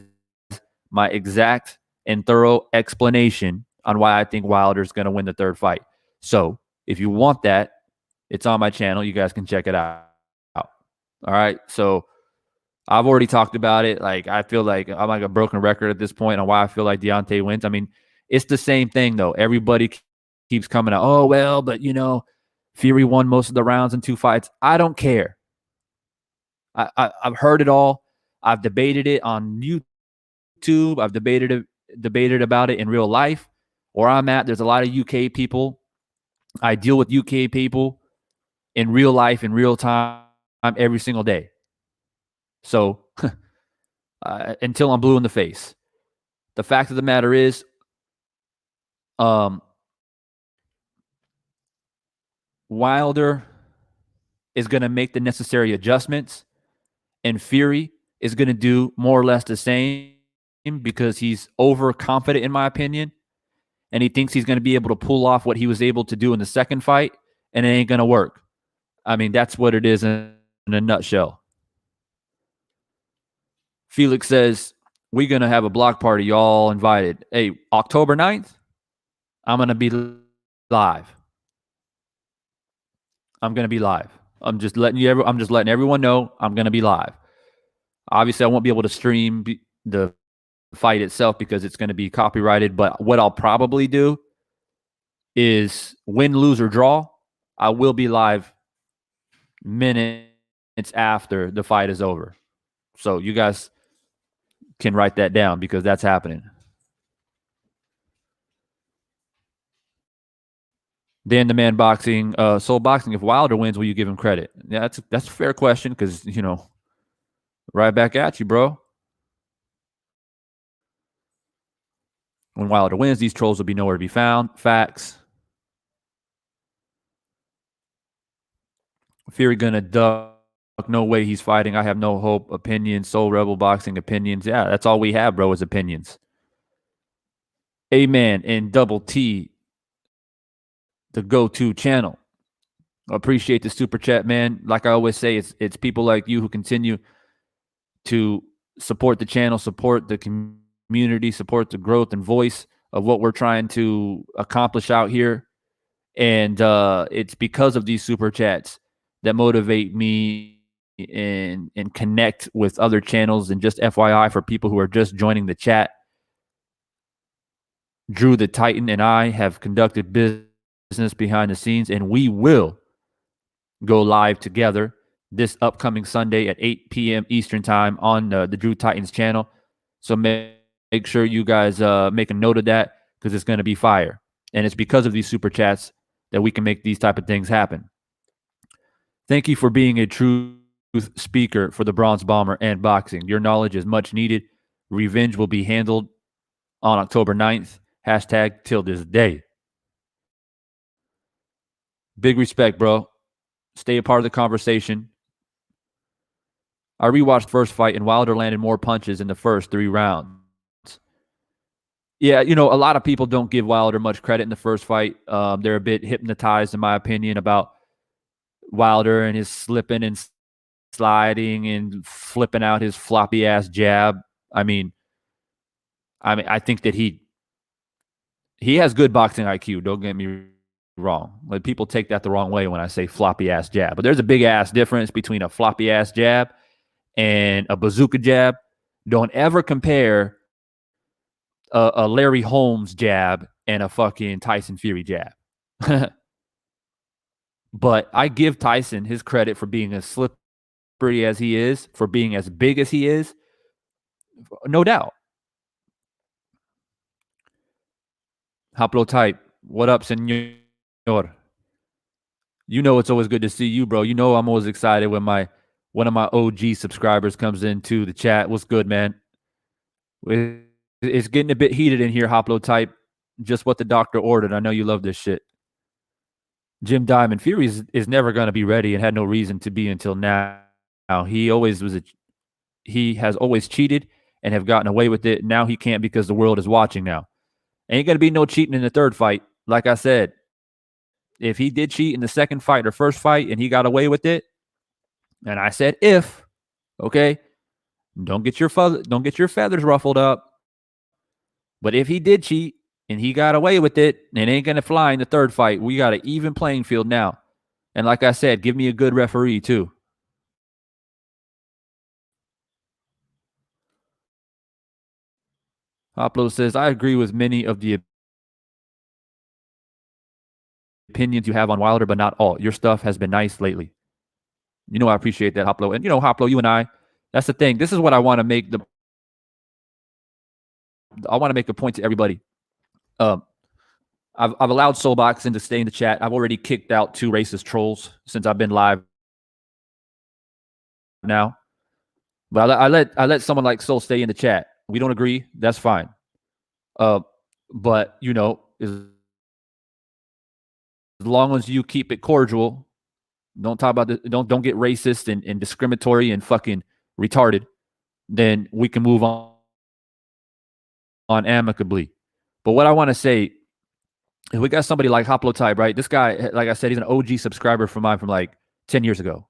my exact and thorough explanation on why I think Wilder's going to win the third fight. So if you want that, it's on my channel. You guys can check it out. All right. So I've already talked about it. Like, I feel like I'm like a broken record at this point on why I feel like Deontay wins. I mean, it's the same thing, though. Everybody keeps coming out, oh, well, but, Fury won most of the rounds in 2 fights. I don't care. I've heard it all. I've debated it on YouTube. I've debated about it in real life. Where I'm at, there's a lot of UK people. I deal with UK people in real life, in real time, every single day. So until I'm blue in the face. The fact of the matter is, Wilder is going to make the necessary adjustments, and Fury is going to do more or less the same because he's overconfident, in my opinion, and he thinks he's going to be able to pull off what he was able to do in the second fight, and it ain't going to work. I mean, that's what it is in a nutshell. Felix says, we're going to have a block party. Y'all invited. Hey, October 9th, I'm going to be live. I'm going to be live. I'm just letting everyone know I'm going to be live. Obviously, I won't be able to stream the fight itself because it's going to be copyrighted. But what I'll probably do is win, lose, or draw, I will be live minutes after the fight is over. So you guys can write that down because that's happening. Dan the Man Boxing, Soul Boxing, if Wilder wins, will you give him credit? Yeah, that's a fair question because, right back at you, bro. When Wilder wins, these trolls will be nowhere to be found. Facts. Fury gonna duck. No way he's fighting. I have no hope. Opinions. Soul Rebel Boxing opinions. Yeah, that's all we have, bro, is opinions. Amen and Double T, the go-to channel. Appreciate the super chat, man. Like I always say, it's people like you who continue to support the channel, support the community, support the growth and voice of what we're trying to accomplish out here. And it's because of these super chats that motivate me and connect with other channels. And just FYI for people who are just joining the chat, Drew the Titan and I have conducted business behind the scenes, and we will go live together this upcoming Sunday at 8 p.m. Eastern time on the Drew Titans channel. So make sure you guys make a note of that, because it's going to be fire. And it's because of these super chats that we can make these type of things happen. Thank you for being a truth speaker for the Bronze Bomber and boxing. Your knowledge is much needed. Revenge will be handled on October 9th. Hashtag till this day. Big respect, bro. Stay a part of the conversation. I rewatched the first fight, and Wilder landed more punches in the first 3 rounds. Yeah, a lot of people don't give Wilder much credit in the first fight. They're a bit hypnotized, in my opinion, about Wilder and his slipping and sliding and flipping out his floppy ass jab. I think that he has good boxing IQ. Don't get me wrong. Like, people take that the wrong way when I say floppy ass jab. But there's a big ass difference between a floppy ass jab and a bazooka jab. Don't ever compare a Larry Holmes jab and a fucking Tyson Fury jab. But I give Tyson his credit for being as slippery as he is, for being as big as he is. No doubt. Haplotype, what up, senor? You know it's always good to see you, bro. You know I'm always excited when one of my OG subscribers comes into the chat. What's good, man? It's getting a bit heated in here, Haplotype. Just what the doctor ordered. I know you love this shit. Jim Diamond, Fury is never going to be ready and had no reason to be until now. He has always cheated and have gotten away with it. Now he can't because the world is watching now. Ain't going to be no cheating in the third fight. Like I said, if he did cheat in the second fight or first fight and he got away with it, and I said if, okay, don't get your feathers ruffled up. But if he did cheat and he got away with it, it ain't going to fly in the third fight. We got an even playing field now. And like I said, give me a good referee too. Hoplo says, I agree with many of the opinions you have on Wilder, but not all. Your stuff has been nice lately. I appreciate that, Hoplo. And, Hoplo, you and I, that's the thing. This is what I want to make a point to everybody. I've allowed Soulboxing to stay in the chat. I've already kicked out 2 racist trolls since I've been live now. But I let someone like Soul stay in the chat. We don't agree. That's fine. But, as long as you keep it cordial, don't talk about don't get racist and discriminatory and fucking retarded, then we can move on amicably. But what I want to say, if we got somebody like Haplotype, right? This guy, like I said, he's an OG subscriber from mine from like 10 years ago.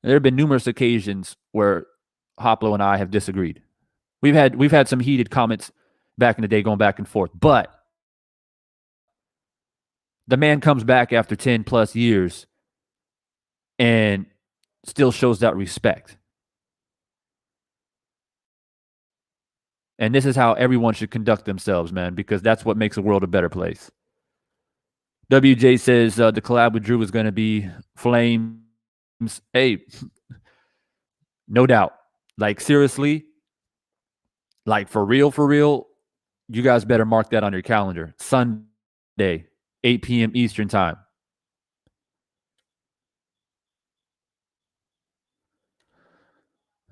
There have been numerous occasions where Hoplo and I have disagreed. We've had some heated comments back in the day going back and forth, but the man comes back after 10 plus years and still shows that respect. And this is how everyone should conduct themselves, man, because that's what makes the world a better place. WJ says the collab with Drew is going to be flames. Hey, no doubt. Like, seriously, like, for real, you guys better mark that on your calendar. Sunday, 8 p.m. Eastern time.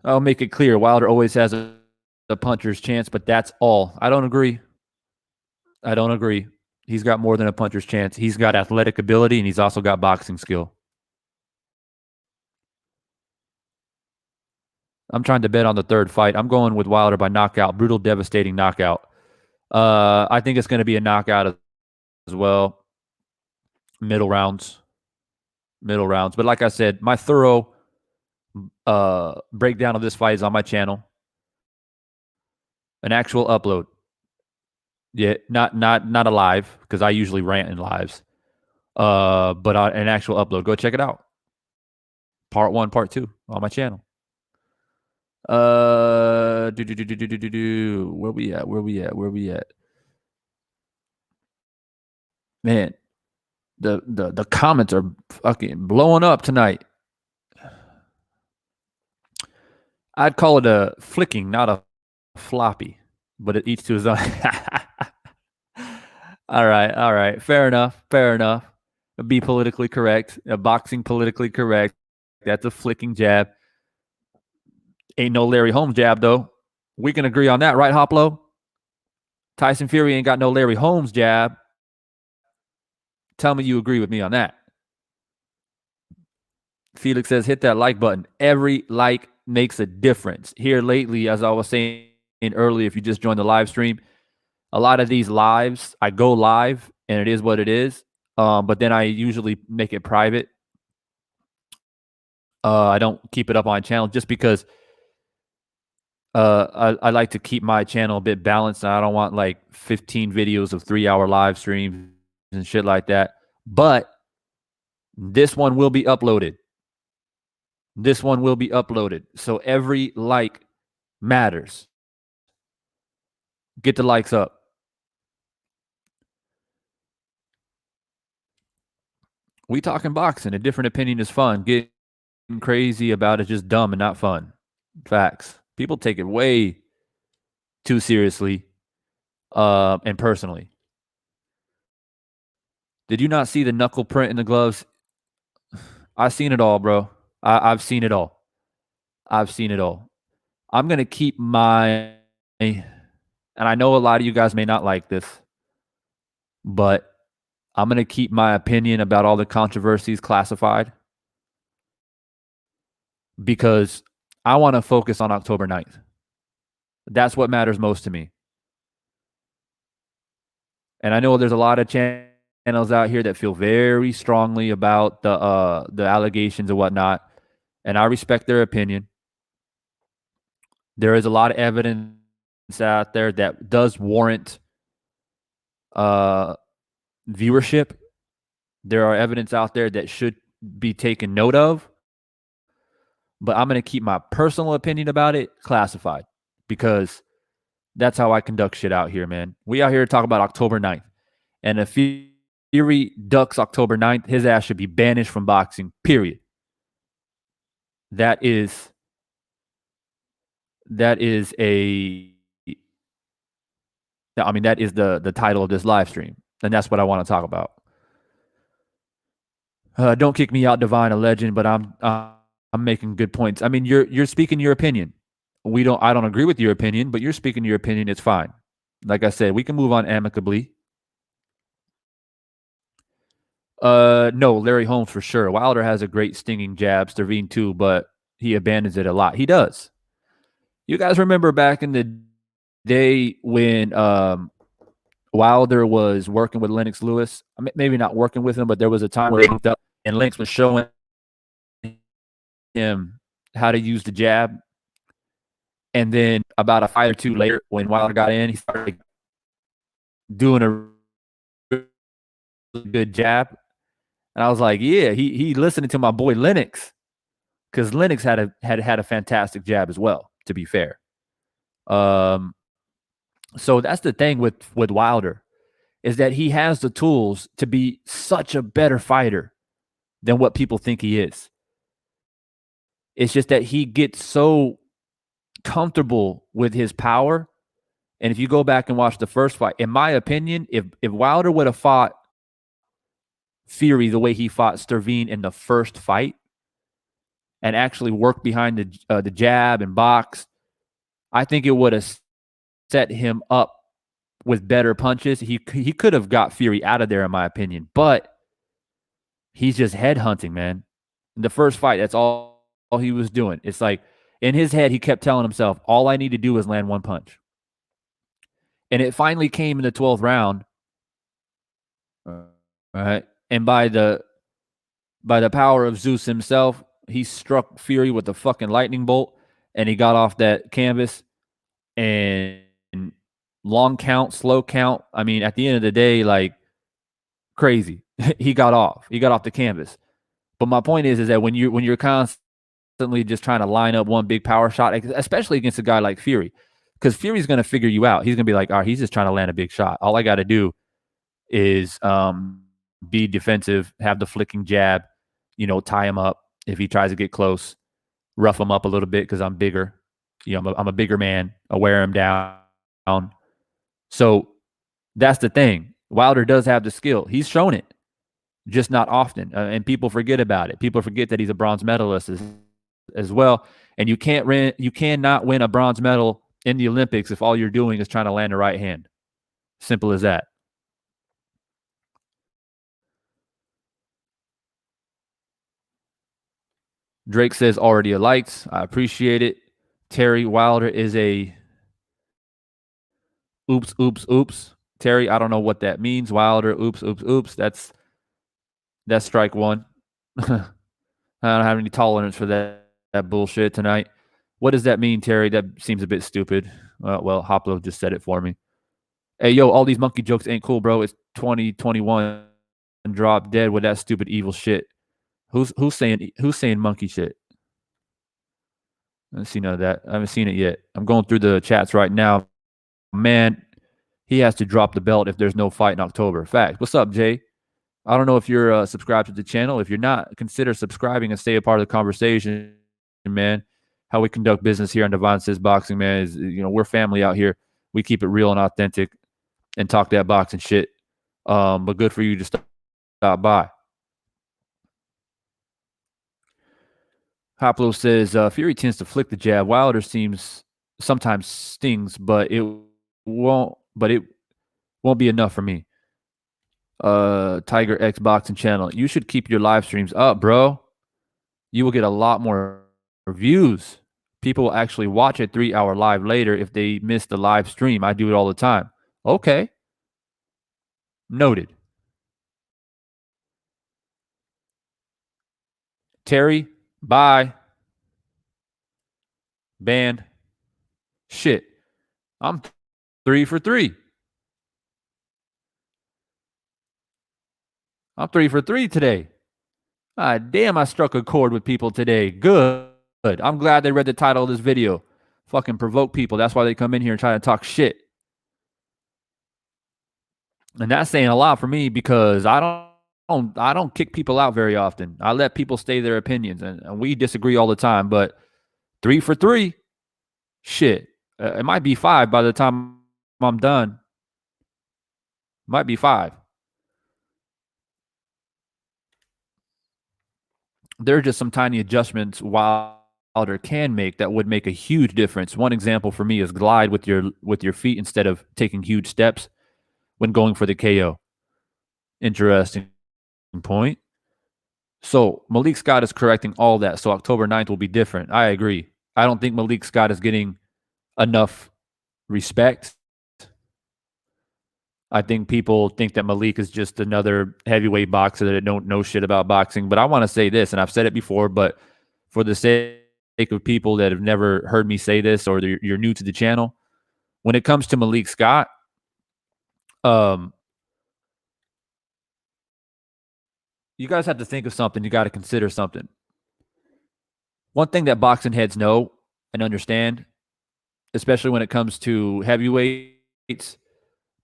I'll make it clear. Wilder always has a puncher's chance, but that's all. I don't agree. He's got more than a puncher's chance. He's got athletic ability, and he's also got boxing skill. I'm trying to bet on the third fight. I'm going with Wilder by knockout, brutal, devastating knockout. I think it's going to be a knockout as well. Middle rounds. But like I said, my thorough breakdown of this fight is on my channel. An actual upload. Yeah, not a live, because I usually rant in lives. But an actual upload. Go check it out. Part 1, Part 2 on my channel. Where we at? Man, the comments are fucking blowing up tonight. I'd call it a flicking, not a floppy, but it each to his own. All right. Fair enough. Be politically correct. Boxing politically correct. That's a flicking jab. Ain't no Larry Holmes jab, though. We can agree on that, right, Hoplo? Tyson Fury ain't got no Larry Holmes jab. Tell me you agree with me on that. Felix says, hit that like button. Every like makes a difference. Here lately, as I was saying earlier, if you just joined the live stream, a lot of these lives, I go live and it is what it is. But then I usually make it private. I don't keep it up on my channel just because I like to keep my channel a bit balanced. And I don't want like 15 videos of 3-hour live streams and shit like that. But this one will be uploaded. So every like matters. Get the likes up. We talking boxing. A different opinion is fun. Getting crazy about it is just dumb and not fun. Facts. People take it way too seriously and personally. Did you not see the knuckle print in the gloves? I've seen it all, bro. I've seen it all. I'm going to keep my, and I know a lot of you guys may not like this, but I'm going to keep my opinion about all the controversies classified because I want to focus on October 9th. That's what matters most to me. And I know there's a lot of channels out here that feel very strongly about the allegations and whatnot, and I respect their opinion. There is a lot of evidence out there that does warrant viewership. There are evidence out there that should be taken note of, but I'm going to keep my personal opinion about it classified because that's how I conduct shit out here, man. We out here to talk about October 9th. And if Fury ducks October 9th, his ass should be banished from boxing, period. That is the title of this live stream. And that's what I want to talk about. Don't kick me out, Divine, a legend, but I'm making good points. I mean, you're speaking your opinion. I don't agree with your opinion, but you're speaking your opinion. It's fine. Like I said, we can move on amicably. No, Larry Holmes for sure. Wilder has a great stinging jab, Sterveen too, but he abandons it a lot. He does. You guys remember back in the day when Wilder was working with Lennox Lewis? Maybe not working with him, but there was a time where they hooked up and Lennox was showing him how to use the jab. And then about a fight or two later, when Wilder got in, he started doing a really good jab. And I was like, yeah, he listening to my boy Lennox, because Lennox had a fantastic jab as well, to be fair. So that's the thing with Wilder, is that he has the tools to be such a better fighter than what people think he is. It's just that he gets so comfortable with his power. And if you go back and watch the first fight, in my opinion, if Wilder would have fought Fury the way he fought Sterveen in the first fight and actually worked behind the jab and box, I think it would have set him up with better punches. He could have got Fury out of there, in my opinion, but he's just headhunting, man. In the first fight, that's all he was doing. It's like in his head, he kept telling himself, all I need to do is land one punch. And it finally came in the 12th round. All right. And by the power of Zeus himself, he struck Fury with a fucking lightning bolt, and he got off that canvas. And long count, slow count. I mean, at the end of the day, like crazy. He got off the canvas. But my point is that when you're constantly constantly just trying to line up one big power shot, especially against a guy like Fury, because Fury's going to figure you out. He's going to be like, all right, he's just trying to land a big shot. All I got to do is be defensive, have the flicking jab, tie him up if he tries to get close, rough him up a little bit because I'm bigger. I'm a bigger man. I'll wear him down. So that's the thing. Wilder does have the skill. He's shown it, just not often. And people forget about it. People forget that he's a bronze medalist as well. And you cannot win a bronze medal in the Olympics if all you're doing is trying to land a right hand. Simple as that. Drake says already a likes. I appreciate it. Terry, Wilder is a oops, oops, oops. Terry, I don't know what that means. Wilder, oops, oops, oops. That's strike one. I don't have any tolerance for that bullshit tonight. What does that mean, Terry? That seems a bit stupid. Well, Hoplo just said it for me. Hey, yo, all these monkey jokes ain't cool, bro. It's 2021 and drop dead with that stupid evil shit. Who's saying monkey shit? I haven't seen none of that. I haven't seen it yet. I'm going through the chats right now. Man, he has to drop the belt if there's no fight in October. Fact. What's up, Jay? I don't know if you're subscribed to the channel. If you're not, consider subscribing and stay a part of the conversation, man. How we conduct business here on Devon Says Boxing, man, is, we're family out here. We keep it real and authentic and talk that boxing shit. But good for you to stop by. Hoplo says, Fury tends to flick the jab. Wilder sometimes stings, but it won't be enough for me. Tiger X Boxing channel. You should keep your live streams up, bro. You will get a lot more views. People will actually watch a 3-hour live later if they miss the live stream. I do it all the time. Okay. Noted. Terry, bye. Banned. Shit. I'm 3 for 3. I'm 3 for 3 today. Damn, I struck a chord with people today. Good. I'm glad they read the title of this video. Fucking provoke people. That's why they come in here and try to talk shit. And that's saying a lot for me because I don't kick people out very often. I let people stay their opinions, and we disagree all the time. But 3 for 3, shit. It might be 5 by the time I'm done. Might be 5. There are just some tiny adjustments Wilder can make that would make a huge difference. One example for me is glide with your feet instead of taking huge steps when going for the KO. Interesting point. So Malik Scott is correcting all that. So October 9th will be different. I agree. I don't think Malik Scott is getting enough respect. I think people think that Malik is just another heavyweight boxer that don't know shit about boxing. But I want to say this, and I've said it before, but for the sake of people that have never heard me say this or you're new to the channel, when it comes to Malik Scott, you guys have to think of something. You got to consider something. One thing that boxing heads know and understand, especially when it comes to heavyweights,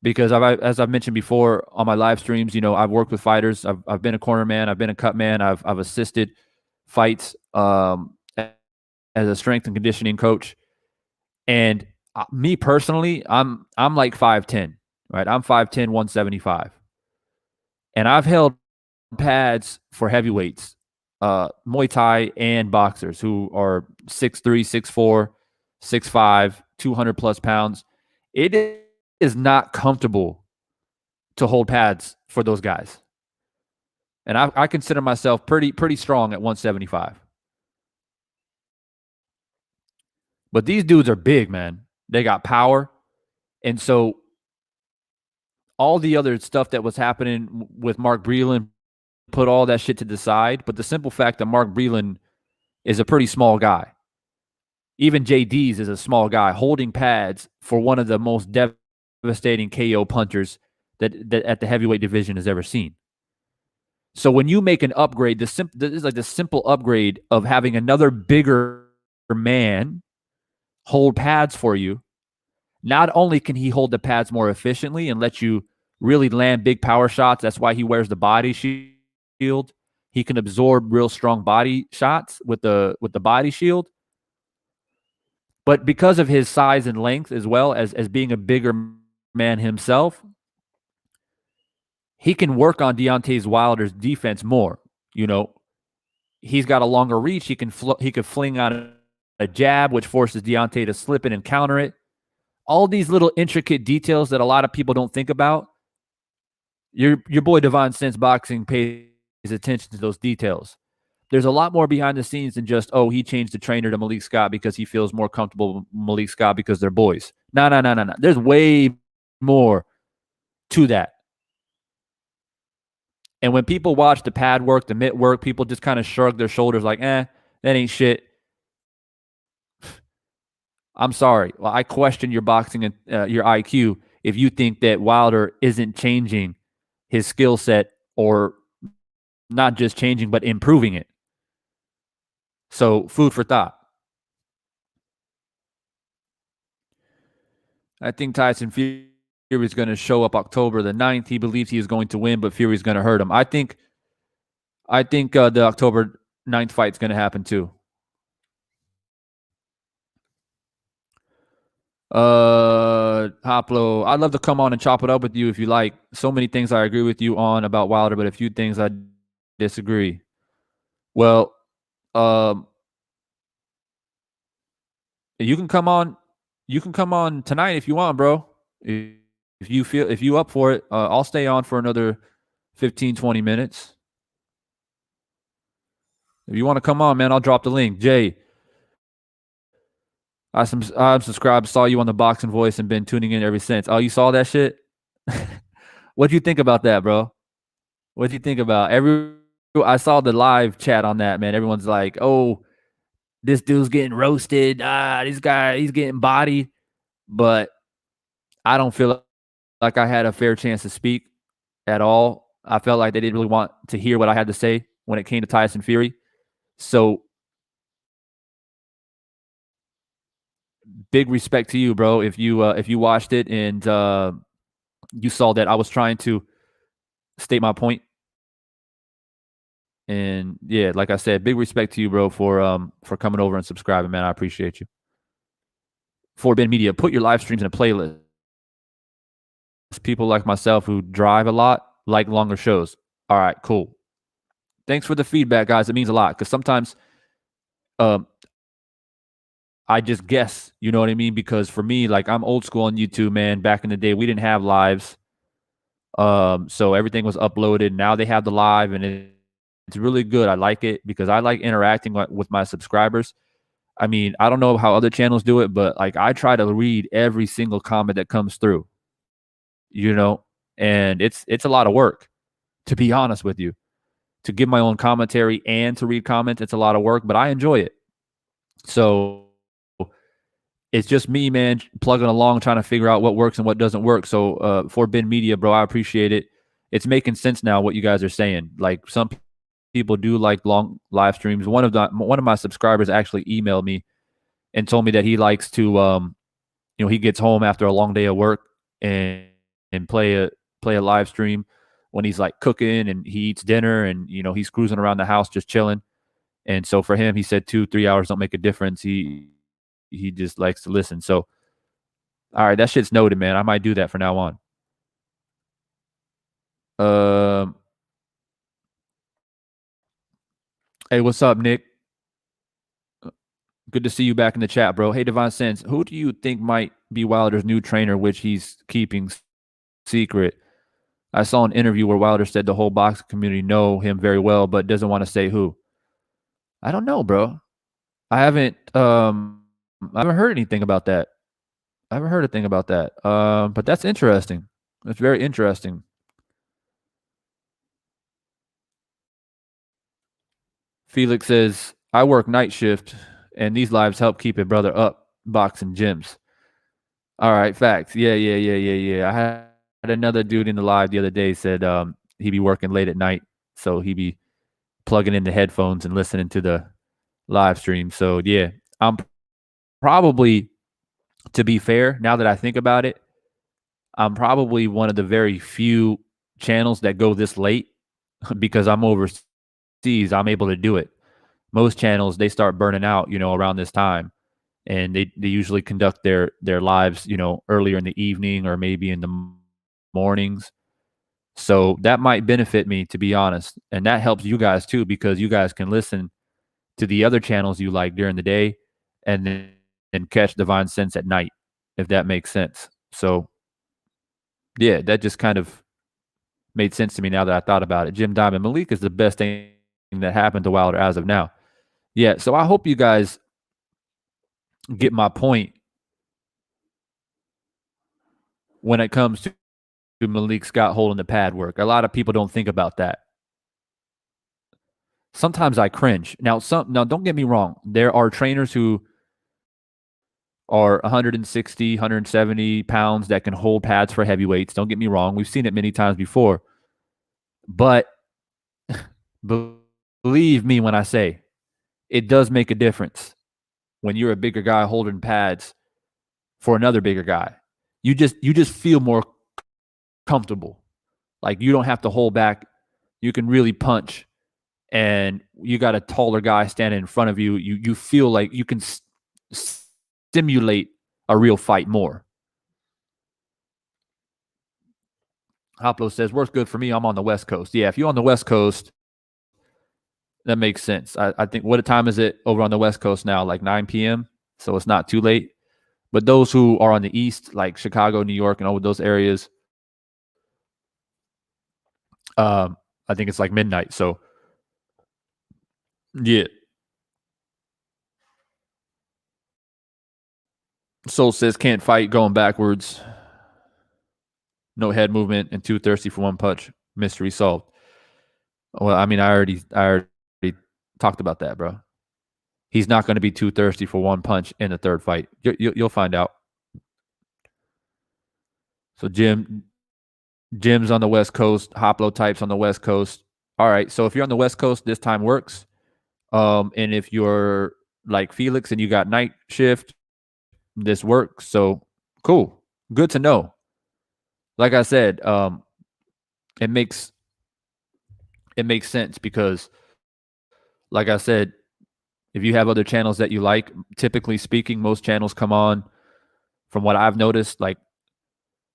because as I've mentioned before on my live streams, I've worked with fighters. I've been a corner man. I've been a cut man. I've assisted fights as a strength and conditioning coach. And me personally, I'm like 5'10", right? I'm 5'10", 175. And I've held pads for heavyweights, Muay Thai and boxers who are 6'3", 6'4", 6'5", 200 plus pounds. It is not comfortable to hold pads for those guys. And I consider myself pretty strong at 175. But these dudes are big, man. They got power. And so all the other stuff that was happening with Mark Breland, put all that shit to the side. But the simple fact that Mark Breland is a pretty small guy. Even JD's is a small guy holding pads for one of the most devastating KO punchers that at the heavyweight division has ever seen. So when you make an upgrade, this is like the simple upgrade of having another bigger man hold pads for you. Not only can he hold the pads more efficiently and let you really land big power shots, that's why he wears the body shield. He can absorb real strong body shots with the body shield. But because of his size and length, as well as being a bigger man himself, he can work on Deontay Wilder's defense more. You know, he's got a longer reach. He can fling on a jab, which forces Deontay to slip in and counter it. All these little intricate details that a lot of people don't think about. Your boy Divine Sense Boxing pays attention to those details. There's a lot more behind the scenes than just, oh, he changed the trainer to Malik Scott because he feels more comfortable with Malik Scott because they're boys. No. There's way more to that. And when people watch the pad work, the mitt work, people just kind of shrug their shoulders like, that ain't shit. I'm sorry. Well, I question your boxing and your IQ if you think that Wilder isn't changing his skill set, or not just changing, but improving it. So, food for thought. I think Tyson Fury is going to show up October the 9th. He believes he is going to win, but Fury's going to hurt him. I think the October 9th fight is going to happen too. Haplo, I'd love to come on and chop it up with you if you like. So many things I agree with you on about Wilder, but a few things I disagree. Well, you can come on. You can come on tonight if you want, bro. If you up for it, I'll stay on for another 15, 20 minutes. If you want to come on, man, I'll drop the link. Jay, I'm subscribed, saw you on the Boxing Voice and been tuning in ever since. Oh, you saw that shit? What'd you think about that, bro? What'd you think about I saw the live chat on that, man. Everyone's like, oh, this dude's getting roasted. This guy, he's getting bodied. But I don't feel like I had a fair chance to speak at all. I felt like they didn't really want to hear what I had to say when it came to Tyson Fury. So big respect to you, bro. If you watched it and you saw that I was trying to state my point. And yeah, like I said, big respect to you, bro, for coming over and subscribing, man. I appreciate you. For Ben Media, put your live streams in a playlist. People like myself who drive a lot like longer shows. All right, cool. Thanks for the feedback, guys. It means a lot because sometimes I just guess, you know what I mean? Because for me, like, I'm old school on YouTube, man. Back in the day, we didn't have lives. So everything was uploaded. Now they have the live, and it's really good. I like it because I like interacting with my subscribers. I mean, I don't know how other channels do it, but like, I try to read every single comment that comes through, you know, and it's a lot of work, to be honest with you. To give my own commentary and to read comments, it's a lot of work, but I enjoy it. So it's just me, man, plugging along, trying to figure out what works and what doesn't work. So for Ben Media, bro, I appreciate it. It's making sense now what you guys are saying. Like, some people do like long live streams. One of my subscribers actually emailed me and told me that he likes to, he gets home after a long day of work and play a live stream when he's like cooking and he eats dinner and, he's cruising around the house just chilling. And so for him, he said 2-3 hours don't make a difference. He just likes to listen. So, all right, that shit's noted, man. I might do that from now on. Hey, what's up, Nick? Good to see you back in the chat, bro. Hey, Divine Sense, who do you think might be Wilder's new trainer, which he's keeping secret? I saw an interview where Wilder said the whole boxing community know him very well, but doesn't want to say who. I don't know, bro. I haven't heard anything about that. I haven't heard a thing about that. But that's interesting. That's very interesting. Felix says, I work night shift, and these lives help keep a brother up boxing gyms. All right, facts. Yeah. I had another dude in the live the other day said he'd be working late at night So he be plugging in the headphones and listening to the live stream. So yeah, I'm probably, to be fair, now that I think about it, I'm probably one of the very few channels that go this late because I'm overseas. I'm able to do it. Most channels, they start burning out, around this time, and they usually conduct their lives, earlier in the evening or maybe in the mornings. So that might benefit me, to be honest, and that helps you guys too because you guys can listen to the other channels you like during the day, and then and catch Divine Sense at night, if that makes sense. So yeah, that just kind of made sense to me now that I thought about it. Jim Diamond, Malik is the best thing that happened to Wilder as of now. Yeah, so I hope you guys get my point when it comes to Malik Scott holding the pad work. A lot of people don't think about that. Sometimes I cringe. Now don't get me wrong. There are trainers who are 160, 170 pounds that can hold pads for heavyweights. Don't get me wrong. We've seen it many times before. But believe me when I say it does make a difference when you're a bigger guy holding pads for another bigger guy. You just feel more comfortable. Like you don't have to hold back. You can really punch, and you got a taller guy standing in front of you. You feel like you can stimulate a real fight more. Hoplo says, works good for me. I'm on the West Coast. Yeah, if you're on the West Coast, that makes sense. I think, what time is it over on the West Coast now? Like 9 p.m. So it's not too late. But those who are on the East, like Chicago, New York, and all those areas, I think it's like midnight. So yeah. Soul says can't fight going backwards. No head movement and too thirsty for one punch. Mystery solved. Well, I mean, I already talked about that, bro. He's not going to be too thirsty for one punch in the third fight. You'll find out. So Jim's on the West Coast. Haplotype's on the West Coast. All right. So if you're on the West Coast, this time works. And if you're like Felix and you got night shift, this works. So cool. Good to know. Like I said, it makes sense because, like I said, if you have other channels that you like, typically speaking, most channels come on, from what I've noticed, like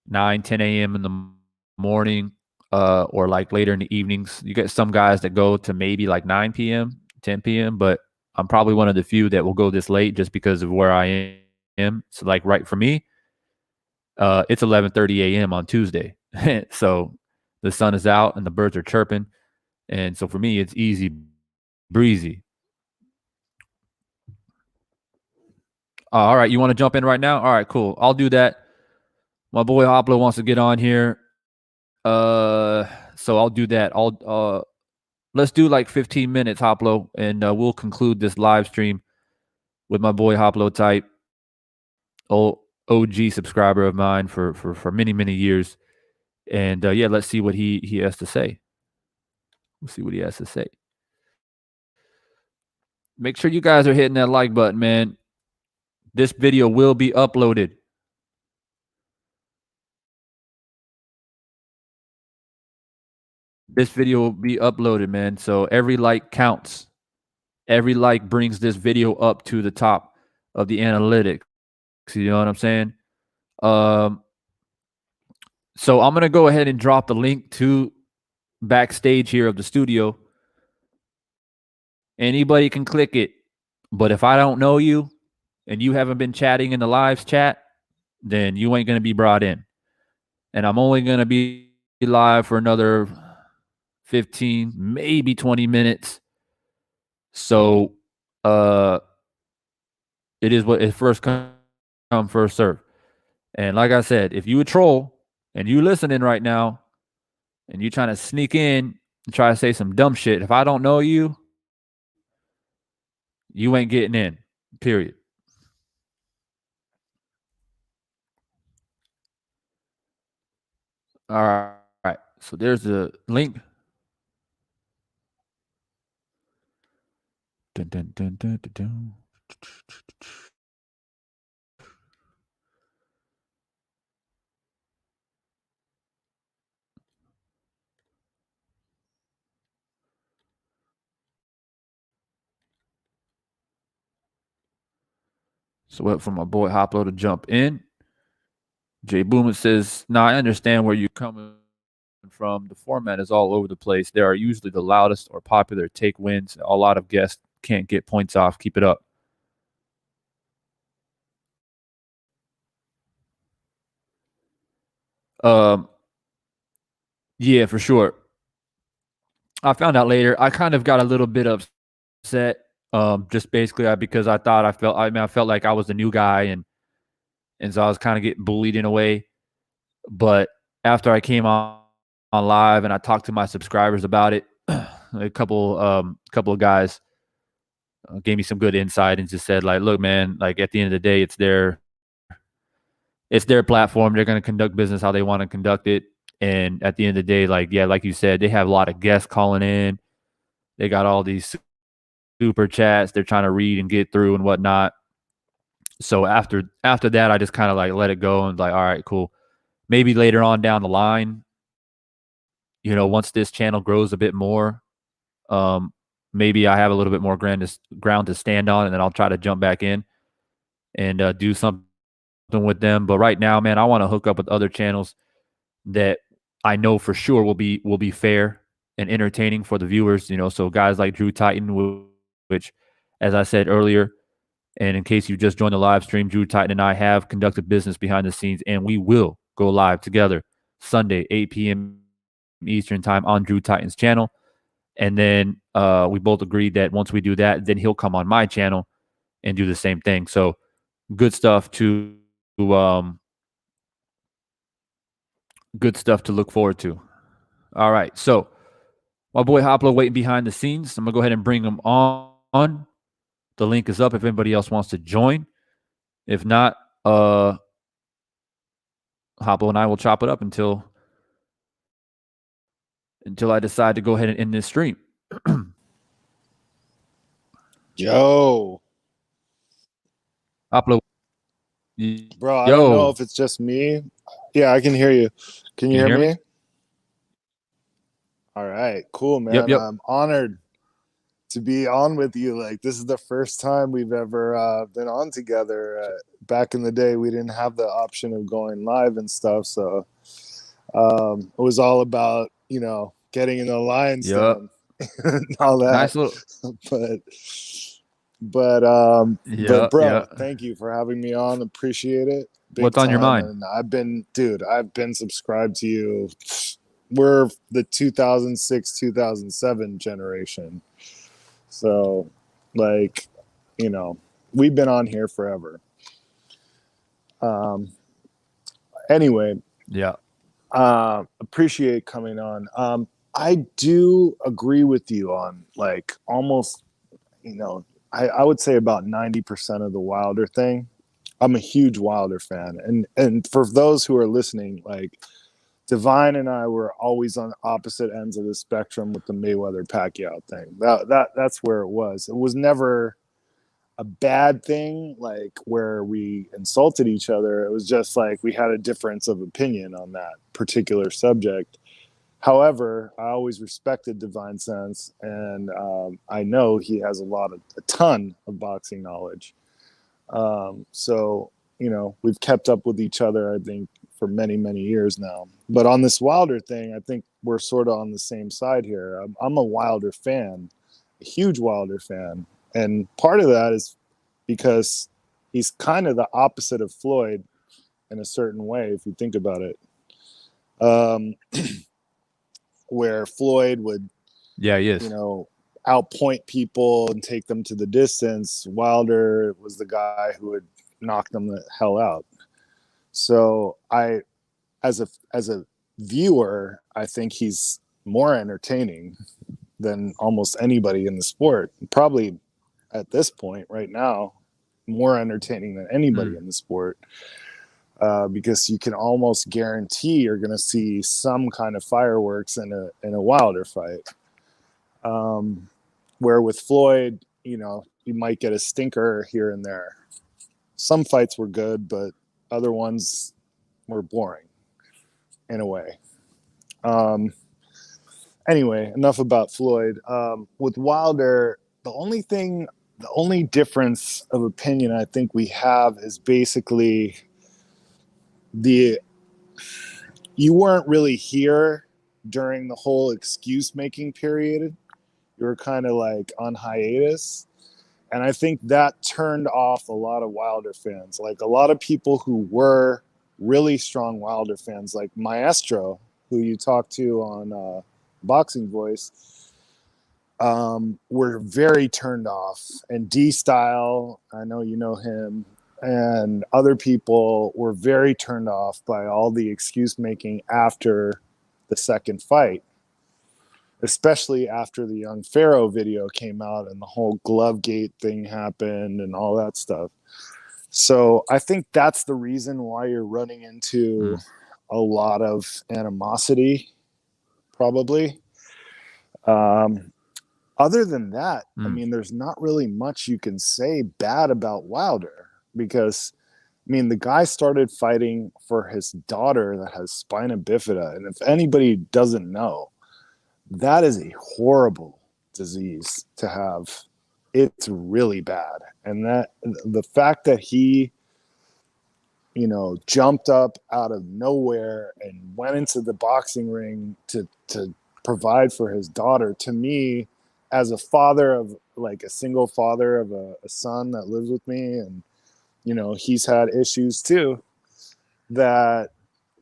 9, 10 a.m. in the morning, or like later in the evenings. You get some guys that go to maybe like 9 p.m., 10 p.m., but I'm probably one of the few that will go this late just because of where I am. So like right for me, it's 11:30 a.m. on Tuesday. So the sun is out and the birds are chirping. And so for me, it's easy breezy. All right, you want to jump in right now? All right, cool. I'll do that. My boy Hoplo wants to get on here. So I'll do that. Let's do like 15 minutes, Hoplo, and we'll conclude this live stream with my boy Haplotype, OG subscriber of mine for many, many years. And yeah, let's see what he has to say. We'll see what he has to say. Make sure you guys are hitting that like button, man. This video will be uploaded. This video will be uploaded, man. So every like counts. Every like brings this video up to the top of the analytics. You know what I'm saying? So I'm gonna go ahead and drop the link to backstage here of the studio. Anybody can click it, but if I don't know you and you haven't been chatting in the lives chat, then you ain't gonna be brought in. And I'm only gonna be live for another 15, maybe 20 minutes. So it is what it first come, first serve. And like I said, if you a troll and you listening right now and you trying to sneak in and try to say some dumb shit, if I don't know you, you ain't getting in. Period. All right. So there's the link. Dun, dun, dun, dun, dun, dun. So wait for my boy Hoplo to jump in. Jay Boomer says, "Now I understand where you're coming from. The format is all over the place. There are usually the loudest or popular take wins. A lot of guests can't get points off. Keep it up." Um, yeah, for sure. I found out later. I kind of got a little bit upset, just basically because I thought I felt like I was the new guy, and so I was kind of getting bullied in a way. But after I came on live and I talked to my subscribers about it, a couple of guys gave me some good insight and just said, like, look, man, like at the end of the day, it's their platform. They're going to conduct business how they want to conduct it. And at the end of the day, like, yeah, like you said, they have a lot of guests calling in. They got all these super chats they're trying to read and get through and whatnot. So after that, I just kind of like let it go and like, all right, cool. Maybe later on down the line, once this channel grows a bit more, maybe I have a little bit more ground to stand on, and then I'll try to jump back in and do something with them. But right now, man, I want to hook up with other channels that I know for sure will be fair and entertaining for the viewers. So guys like Drew Titan, which, as I said earlier, and in case you just joined the live stream, Drew Titan and I have conducted business behind the scenes, and we will go live together Sunday, 8 p.m. Eastern time on Drew Titan's channel. And then we both agreed that once we do that, then he'll come on my channel and do the same thing. So good stuff to look forward to. All right. So my boy Hoplo waiting behind the scenes. I'm going to go ahead and bring him on. The link is up if anybody else wants to join. If not, Hoplo and I will chop it up until I decide to go ahead and end this stream. Yo. Hoplo. Bro, I don't know if it's just me. Yeah, I can hear you. Can you hear me? All right, cool, man. Yep. I'm honored to be on with you. Like, this is the first time we've ever been on together. Back in the day, we didn't have the option of going live and stuff, so it was all about, getting in the lion's den and all that. Nice little. But bro, thank you for having me on. Appreciate it. What's on your mind? And I've been subscribed to you. We're the 2006, 2007 generation. So, like, we've been on here forever. Anyway. Yeah. Appreciate coming on. I do agree with you on, like, almost, I would say about 90% of the Wilder thing. I'm a huge Wilder fan. And for those who are listening, like, Divine and I were always on opposite ends of the spectrum with the Mayweather-Pacquiao thing. That's where it was. It was never a bad thing, like, where we insulted each other. It was just like we had a difference of opinion on that particular subject. However, I always respected Divine Sense, and I know he has a ton of boxing knowledge. So, we've kept up with each other, I think, for many, many years now. But on this Wilder thing, I think we're sort of on the same side here. I'm a Wilder fan, a huge Wilder fan. And part of that is because he's kind of the opposite of Floyd in a certain way, if you think about it. Where Floyd would, he is, outpoint people and take them to the distance. Wilder was the guy who would knock them the hell out. So as a viewer, I think he's more entertaining than almost anybody in the sport. Probably at this point right now, more entertaining than anybody in the sport. Because you can almost guarantee you're going to see some kind of fireworks in a Wilder fight. Where with Floyd, you know, you might get a stinker here and there. Some fights were good, but other ones were boring in a way. Anyway, enough about Floyd. With Wilder, the only difference of opinion I think we have is basically you weren't really here during the whole excuse making period. You were kind of like on hiatus. And I think that turned off a lot of Wilder fans. Like a lot of people who were really strong Wilder fans, like Maestro, who you talked to on Boxing Voice, were very turned off. And D-Style, I know you know him, and other people were very turned off by all the excuse making after the second fight, especially after the Young Pharaoh video came out and the whole glove gate thing happened and all that stuff. So I think that's the reason why you're running into a lot of animosity, probably. Other than that, I mean, there's not really much you can say bad about Wilder because, I mean, the guy started fighting for his daughter that has spina bifida. And if anybody doesn't know, that is a horrible disease to have. It's really bad. And that the fact that he, you know, jumped up out of nowhere and went into the boxing ring to provide for his daughter, to me, as a father of like a single father of a son that lives with me, and you know, he's had issues too, that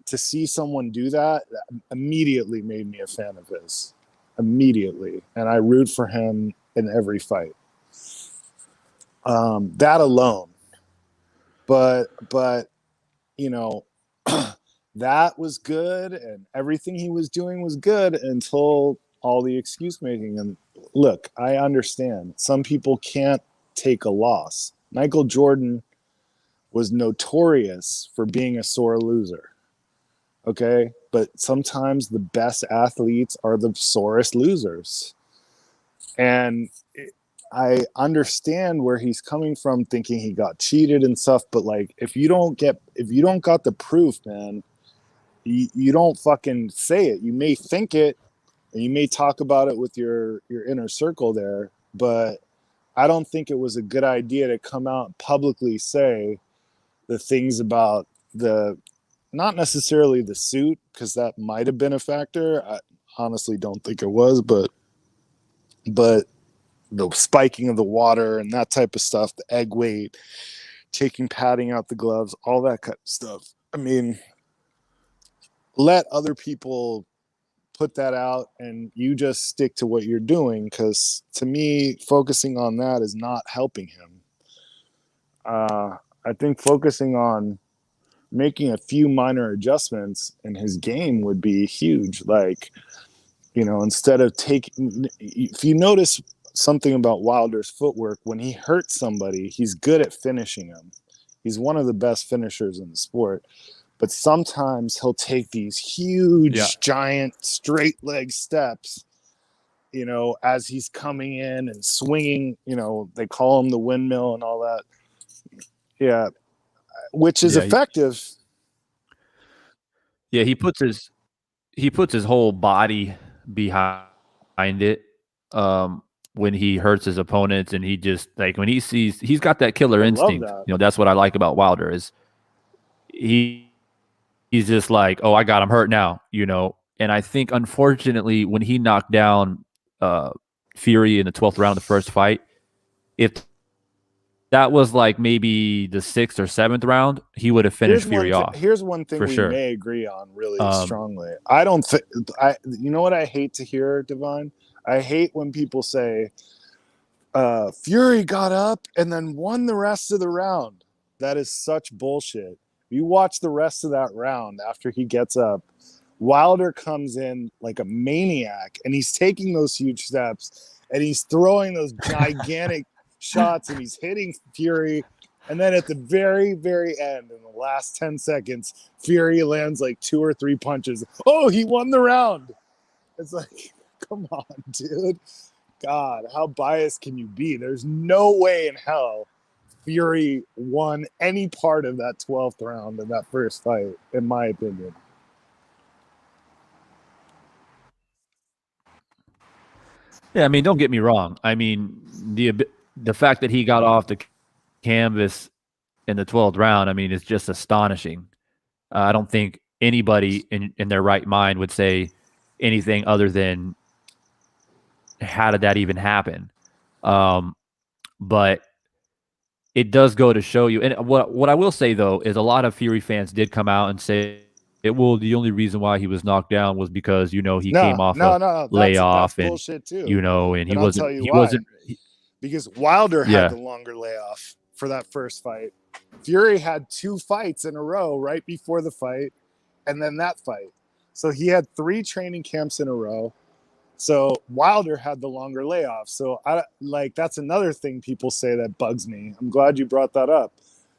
to see someone do that immediately made me a fan of his. Immediately. And I root for him in every fight. That alone. But you know, that was good and everything he was doing was good until all the excuse making. And look, I understand some people can't take a loss. Michael Jordan was notorious for being a sore loser. Okay, but sometimes the best athletes are the sorest losers. And I understand where he's coming from, thinking he got cheated and stuff, but like if you don't got the proof, man, you don't fucking say it. You may think it and you may talk about it with your inner circle there, but I don't think it was a good idea to come out and publicly say the things about not necessarily the suit, because that might have been a factor. I honestly don't think it was, but the spiking of the water and that type of stuff, the egg weight, taking padding out the gloves, all that kind of stuff. I mean, let other people put that out and you just stick to what you're doing, because to me, focusing on that is not helping him. I think focusing on making a few minor adjustments in his game would be huge. Like, you know, instead of if you notice something about Wilder's footwork, when he hurts somebody, he's good at finishing them. He's one of the best finishers in the sport. But sometimes he'll take these huge, giant, straight leg steps, you know, as he's coming in and swinging, you know, they call him the windmill and all that. Yeah. Which is effective. He puts his whole body behind it when he hurts his opponents, and he just like when he's got that killer instinct. That. You know, that's what I like about Wilder is he's just like, oh, I got him hurt now, you know. And I think unfortunately when he knocked down Fury in the 12th round of the first fight, if that was like maybe the 6th or 7th round, he would have finished Fury off. Here's one thing we may agree on really strongly. I don't think you know what I hate to hear, Devon? I hate when people say Fury got up and then won the rest of the round. That is such bullshit. You watch the rest of that round after he gets up. Wilder comes in like a maniac and he's taking those huge steps and he's throwing those gigantic shots and he's hitting Fury. And then at the very, very end, in the last 10 seconds, Fury lands like 2 or 3 punches. Oh, he won the round. It's like, come on, dude. God, how biased can you be? There's no way in hell Fury won any part of that 12th round in that first fight, in my opinion. Yeah, I mean, don't get me wrong. I mean, the fact that he got off the canvas in the 12th round, I mean, it's just astonishing. I don't think anybody in their right mind would say anything other than how did that even happen? Um, but it does go to show you. And what I will say though is a lot of Fury fans did come out and say, well, the only reason why he was knocked down was because he came No, off a no, no, that's layoff and bullshit too. and And I'll tell you he why. wasn't Because Wilder had yeah. the longer layoff for that first fight. Fury had 2 fights in a row right before the fight, and then that fight. So he had 3 training camps in a row. So Wilder had the longer layoff. So that's another thing people say that bugs me. I'm glad you brought that up.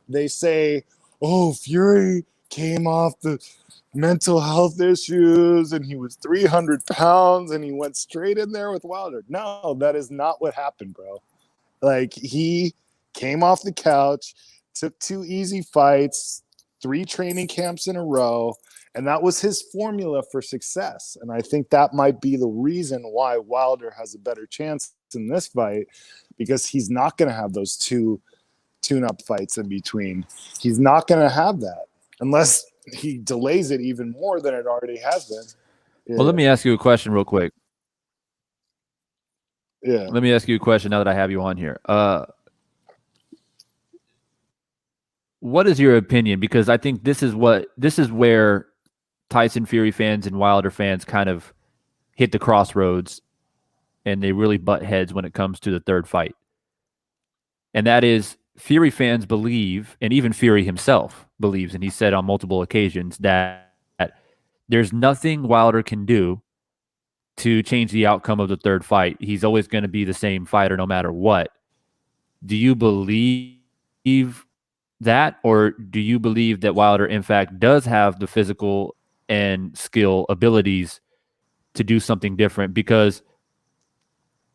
They say, "Oh, Fury came off the mental health issues and he was 300 pounds and he went straight in there with Wilder." No, that is not what happened, bro. Like, he came off the couch, took 2 easy fights, 3 training camps in a row, and that was his formula for success. And I think that might be the reason why Wilder has a better chance in this fight, because he's not going to have those 2 tune-up fights in between. He's not going to have that unless he delays it even more than it already has been. Yeah. Well, let me ask you a question real quick. Yeah. Let me ask you a question now that I have you on here. What is your opinion? Because I think this is where Tyson Fury fans and Wilder fans kind of hit the crossroads and they really butt heads when it comes to the third fight. And that is, Fury fans believe, and even Fury himself believes, and he said on multiple occasions that there's nothing Wilder can do to change the outcome of the third fight. He's always going to be the same fighter no matter what. Do you believe that, or do you believe that Wilder, in fact, does have the physical and skill abilities to do something different? Because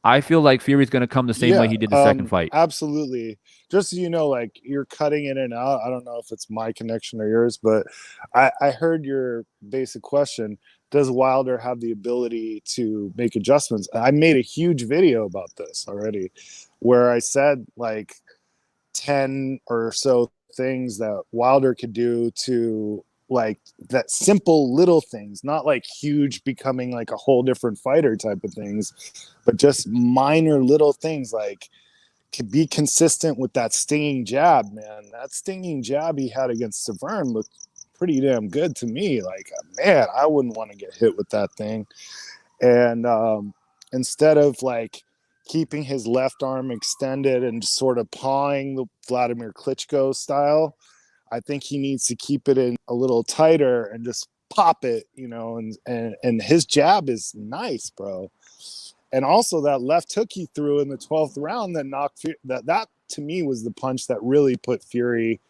I feel like Fury's going to come the same way he did the second fight. Absolutely. Just so you know, like, you're cutting in and out. I don't know if it's my connection or yours, but I heard your basic question. Does Wilder have the ability to make adjustments? I made a huge video about this already, where I said like 10 or so things that Wilder could do to, like, that simple little things, not like huge becoming like a whole different fighter type of things, but just minor little things, like could be consistent with that stinging jab, man. That stinging jab he had against Severn looked pretty damn good to me. Like, man, I wouldn't want to get hit with that thing. And instead of like keeping his left arm extended and sort of pawing the Vladimir Klitschko style, I think he needs to keep it in a little tighter and just pop it, and his jab is nice, bro. And also that left hook he threw in the 12th round that knocked that to me was the punch that really put Fury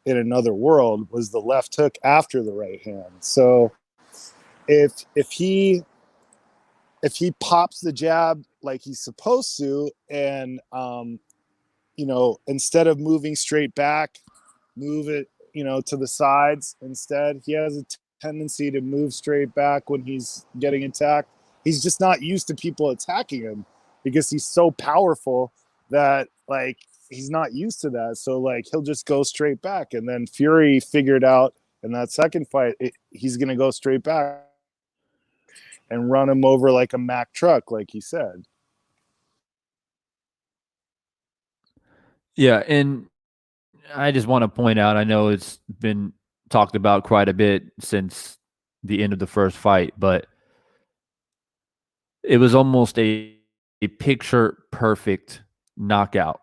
in another world, was the left hook after the right hand. So if he pops the jab like he's supposed to, and instead of moving straight back, move it, to the sides instead. He has a tendency to move straight back when he's getting attacked. He's just not used to people attacking him because he's so powerful that, like, he's not used to that. So, like, he'll just go straight back. And then Fury figured out in that second fight, he's going to go straight back and run him over like a Mack truck, like he said. Yeah, and I just want to point out, I know it's been talked about quite a bit since the end of the first fight, but it was almost a picture perfect knockout.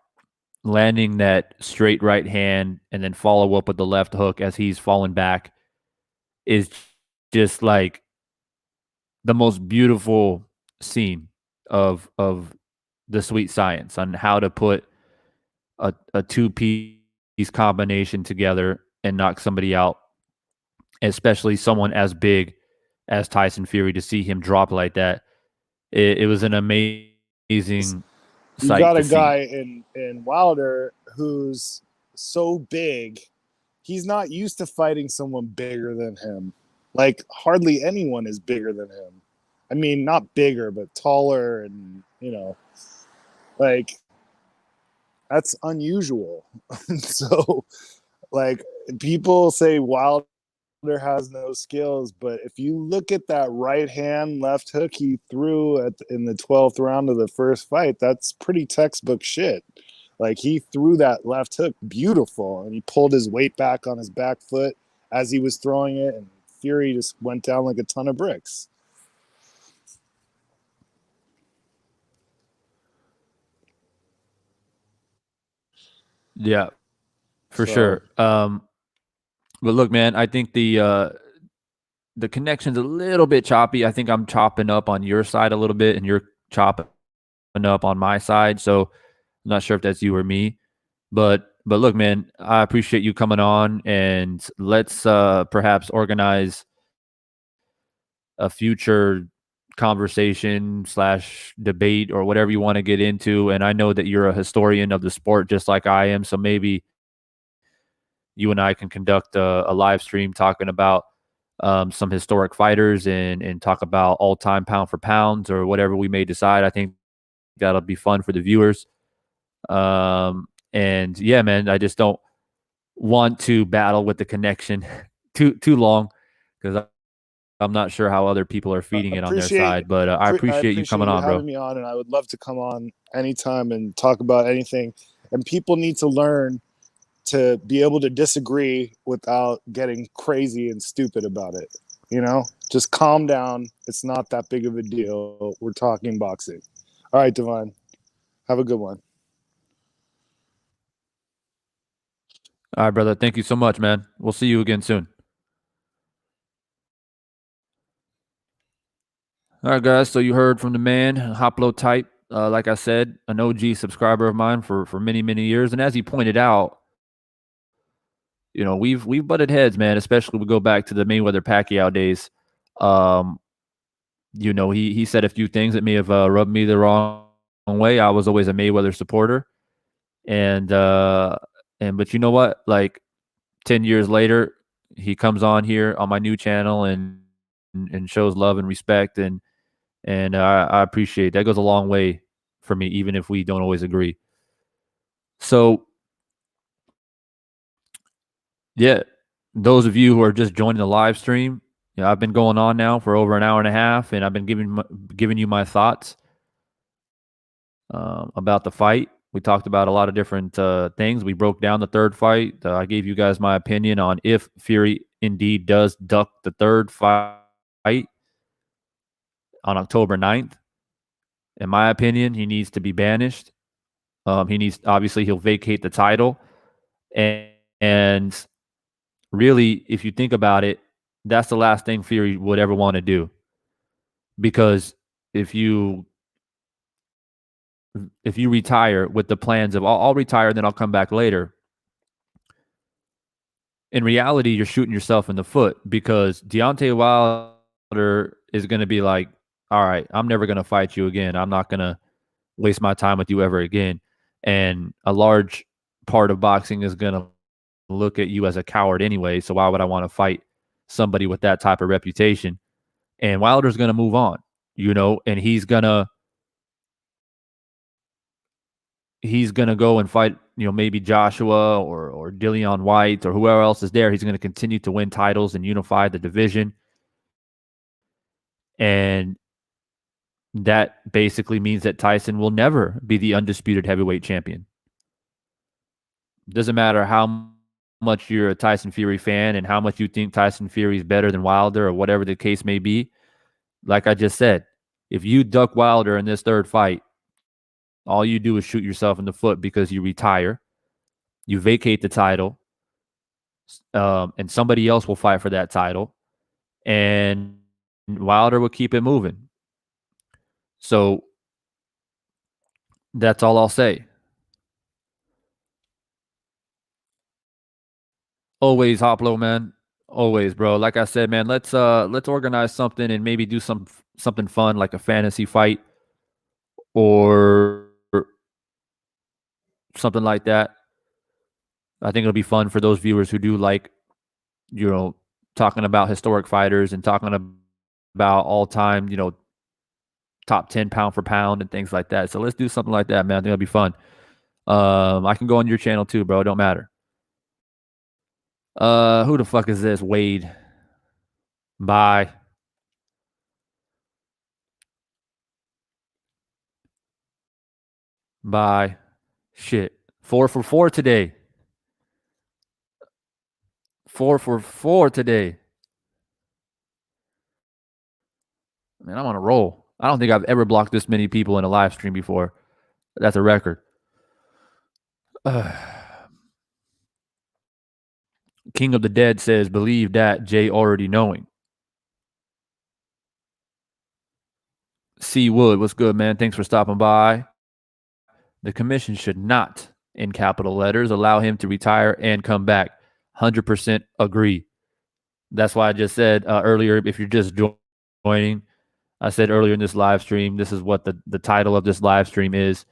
Landing that straight right hand and then follow up with the left hook as he's falling back is just like the most beautiful scene of the sweet science on how to put a two-piece combination together and knock somebody out, especially someone as big as Tyson Fury. To see him drop like that, it was an amazing You got sight a to see. guy in Wilder who's so big. He's not used to fighting someone bigger than him. Like hardly anyone is bigger than him. I mean, not bigger, but taller, and like that's unusual. So, like people say Wilder has no skills, but if you look at that right hand left hook he threw in the 12th round of the first fight, that's pretty textbook shit. Like he threw that left hook beautiful, and he pulled his weight back on his back foot as he was throwing it, and Fury just went down like a ton of bricks. Yeah, for So sure. But look, man, I think the connection's a little bit choppy. I think I'm chopping up on your side a little bit, and you're chopping up on my side. So I'm not sure if that's you or me. But look, man, I appreciate you coming on, and let's perhaps organize a future conversation slash debate or whatever you want to get into. And I know that you're a historian of the sport just like I am. So maybe you and I can conduct a live stream talking about some historic fighters and talk about all time pound for pounds or whatever we may decide. I think that'll be fun for the viewers. And yeah, man, I just don't want to battle with the connection too long because I'm not sure how other people are feeding it on their appreciate side. But I I appreciate you appreciate coming you on, having bro. me on, and I would love to come on anytime and talk about anything. And people need to learn to be able to disagree without getting crazy and stupid about it. Just calm down. It's not that big of a deal. We're talking boxing. All right, Devon. Have a good one. All right, brother. Thank you so much, man. We'll see you again soon. All right, guys. So you heard from the man, Haplotype. Like I said, an OG subscriber of mine for many years, and as he pointed out, we've butted heads, man. Especially we go back to the Mayweather Pacquiao days. Um, he said a few things that may have rubbed me the wrong way. I was always a Mayweather supporter, and but you know what? Like 10 years later, he comes on here on my new channel and shows love and respect, and I appreciate that. Goes a long way for me, even if we don't always agree. So yeah, those of you who are just joining the live stream, I've been going on now for over an hour and a half, and I've been giving you my thoughts about the fight. We talked about a lot of different things. We broke down the third fight. I gave you guys my opinion on if Fury indeed does duck the third fight on October 9th. In my opinion, he needs to be banished. Obviously, he'll vacate the title. And really, if you think about it, that's the last thing Fury would ever want to do. Because if you retire with the plans of I'll retire, then I'll come back later, in reality, you're shooting yourself in the foot because Deontay Wilder is going to be like, all right, I'm never going to fight you again. I'm not going to waste my time with you ever again. And a large part of boxing is going to look at you as a coward anyway. So why would I want to fight somebody with that type of reputation? And Wilder's going to move on, and he's going to go and fight, maybe Joshua or Dillian White or whoever else is there. He's going to continue to win titles and unify the division. And that basically means that Tyson will never be the undisputed heavyweight champion. Doesn't matter how much you're a Tyson Fury fan and how much you think Tyson Fury is better than Wilder or whatever the case may be. Like I just said, if you duck Wilder in this third fight, all you do is shoot yourself in the foot because you retire, you vacate the title, and somebody else will fight for that title, and Wilder will keep it moving. So that's all I'll say. Always Hoplo, man. Always, bro. Like I said, man, let's organize something and maybe do something fun like a fantasy fight or something like that. I think it'll be fun for those viewers who do like, talking about historic fighters and talking about all time, top 10 pound for pound and things like that. So let's do something like that, man. I think it'll be fun. I can go on your channel too, bro. It don't matter. Who the fuck is this? Wade. Bye. Bye. Shit. 4 for 4 today. 4 for 4 today. Man, I'm on a roll. I don't think I've ever blocked this many people in a live stream before. That's a record. King of the Dead says, believe that, Jay already knowing. C. Wood, what's good, man? Thanks for stopping by. The commission should not, in capital letters, allow him to retire and come back. 100% agree. That's why I just said earlier, if you're just joining, I said earlier in this live stream, this is what the title of this live stream is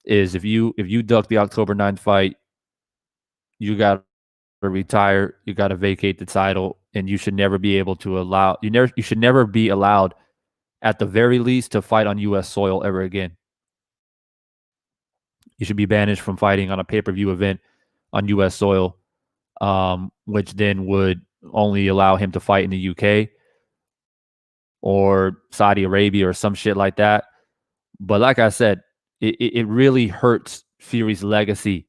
if you duck the October 9th fight, you got to retire, you got to vacate the title, and you should never be able to allow, you should never be allowed, at the very least, to fight on U.S. soil ever again. You should be banished from fighting on a pay-per-view event on U.S. soil, which then would only allow him to fight in the UK or Saudi Arabia or some shit like that. But like I said, it really hurts Fury's legacy.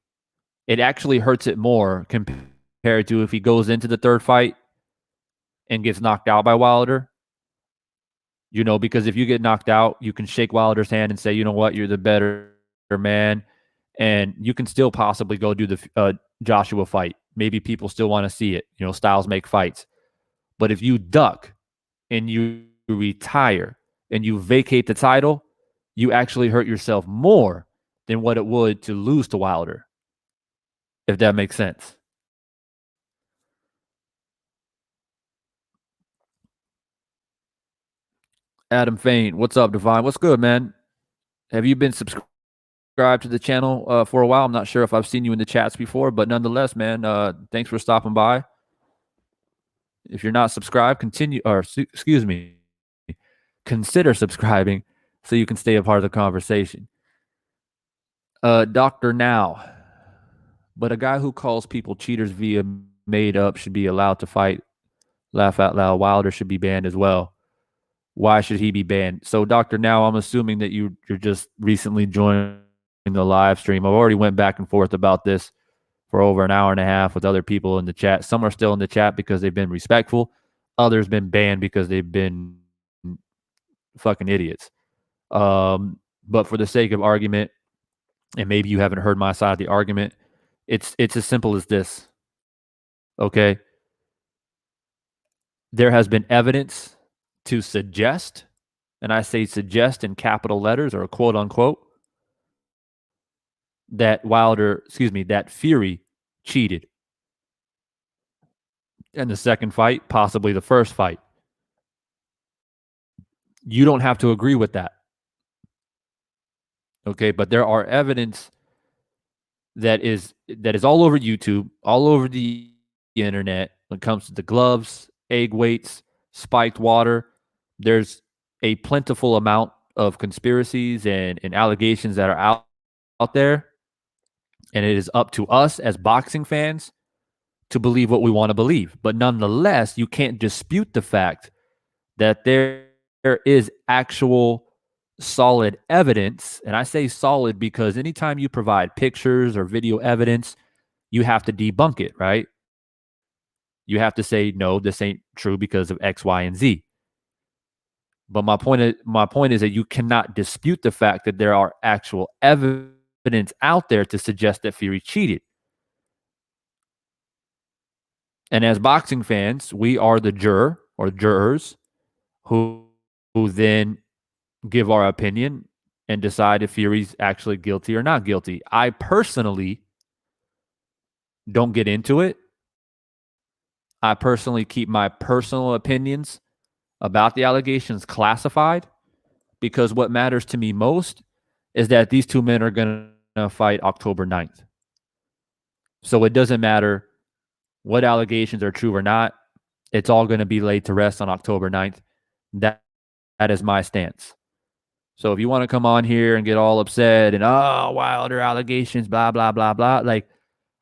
It actually hurts it more compared to if he goes into the third fight and gets knocked out by Wilder. Because if you get knocked out, you can shake Wilder's hand and say, you know what, you're the better man. And you can still possibly go do the Joshua fight. Maybe people still want to see it. Styles make fights. But if you duck and you retire and you vacate the title, you actually hurt yourself more than what it would to lose to Wilder, if that makes sense. Adam Fain, what's up, Divine? What's good, man? Have you been subscribed to the channel for a while? I'm not sure if I've seen you in the chats before, but nonetheless, man, thanks for stopping by. If you're not subscribed, consider subscribing so you can stay a part of the conversation. Dr. Now, but a guy who calls people cheaters via made up should be allowed to fight. Laugh out loud. Wilder should be banned as well. Why should he be banned? So, Dr. Now, I'm assuming that you're just recently joining the live stream. I've already went back and forth about this for over an hour and a half with other people in the chat. Some are still in the chat because they've been respectful. Others been banned because they've been fucking idiots. But for the sake of argument, and maybe you haven't heard my side of the argument, it's as simple as this. Okay? There has been evidence to suggest, and I say suggest in capital letters or quote unquote, that Fury cheated in the second fight, possibly the first fight. You don't have to agree with that. Okay, but there are evidence that is all over YouTube, all over the internet when it comes to the gloves, egg weights, spiked water. There's a plentiful amount of conspiracies and allegations that are out there. And it is up to us as boxing fans to believe what we want to believe. But nonetheless, you can't dispute the fact that there is actual solid evidence. And I say solid because anytime you provide pictures or video evidence, you have to debunk it, right? You have to say, no, this ain't true because of X, Y, and Z. But my point is that you cannot dispute the fact that there are actual evidence out there to suggest that Fury cheated. And as boxing fans, we are the juror or jurors who then give our opinion and decide if Fury's actually guilty or not guilty. I personally don't get into it. I personally keep my personal opinions about the allegations classified because what matters to me most is that these two men are going to fight October 9th. So it doesn't matter what allegations are true or not. It's all going to be laid to rest on October 9th. That is my stance. So if you want to come on here and get all upset and, oh, Wilder allegations, blah, blah, blah, blah, like,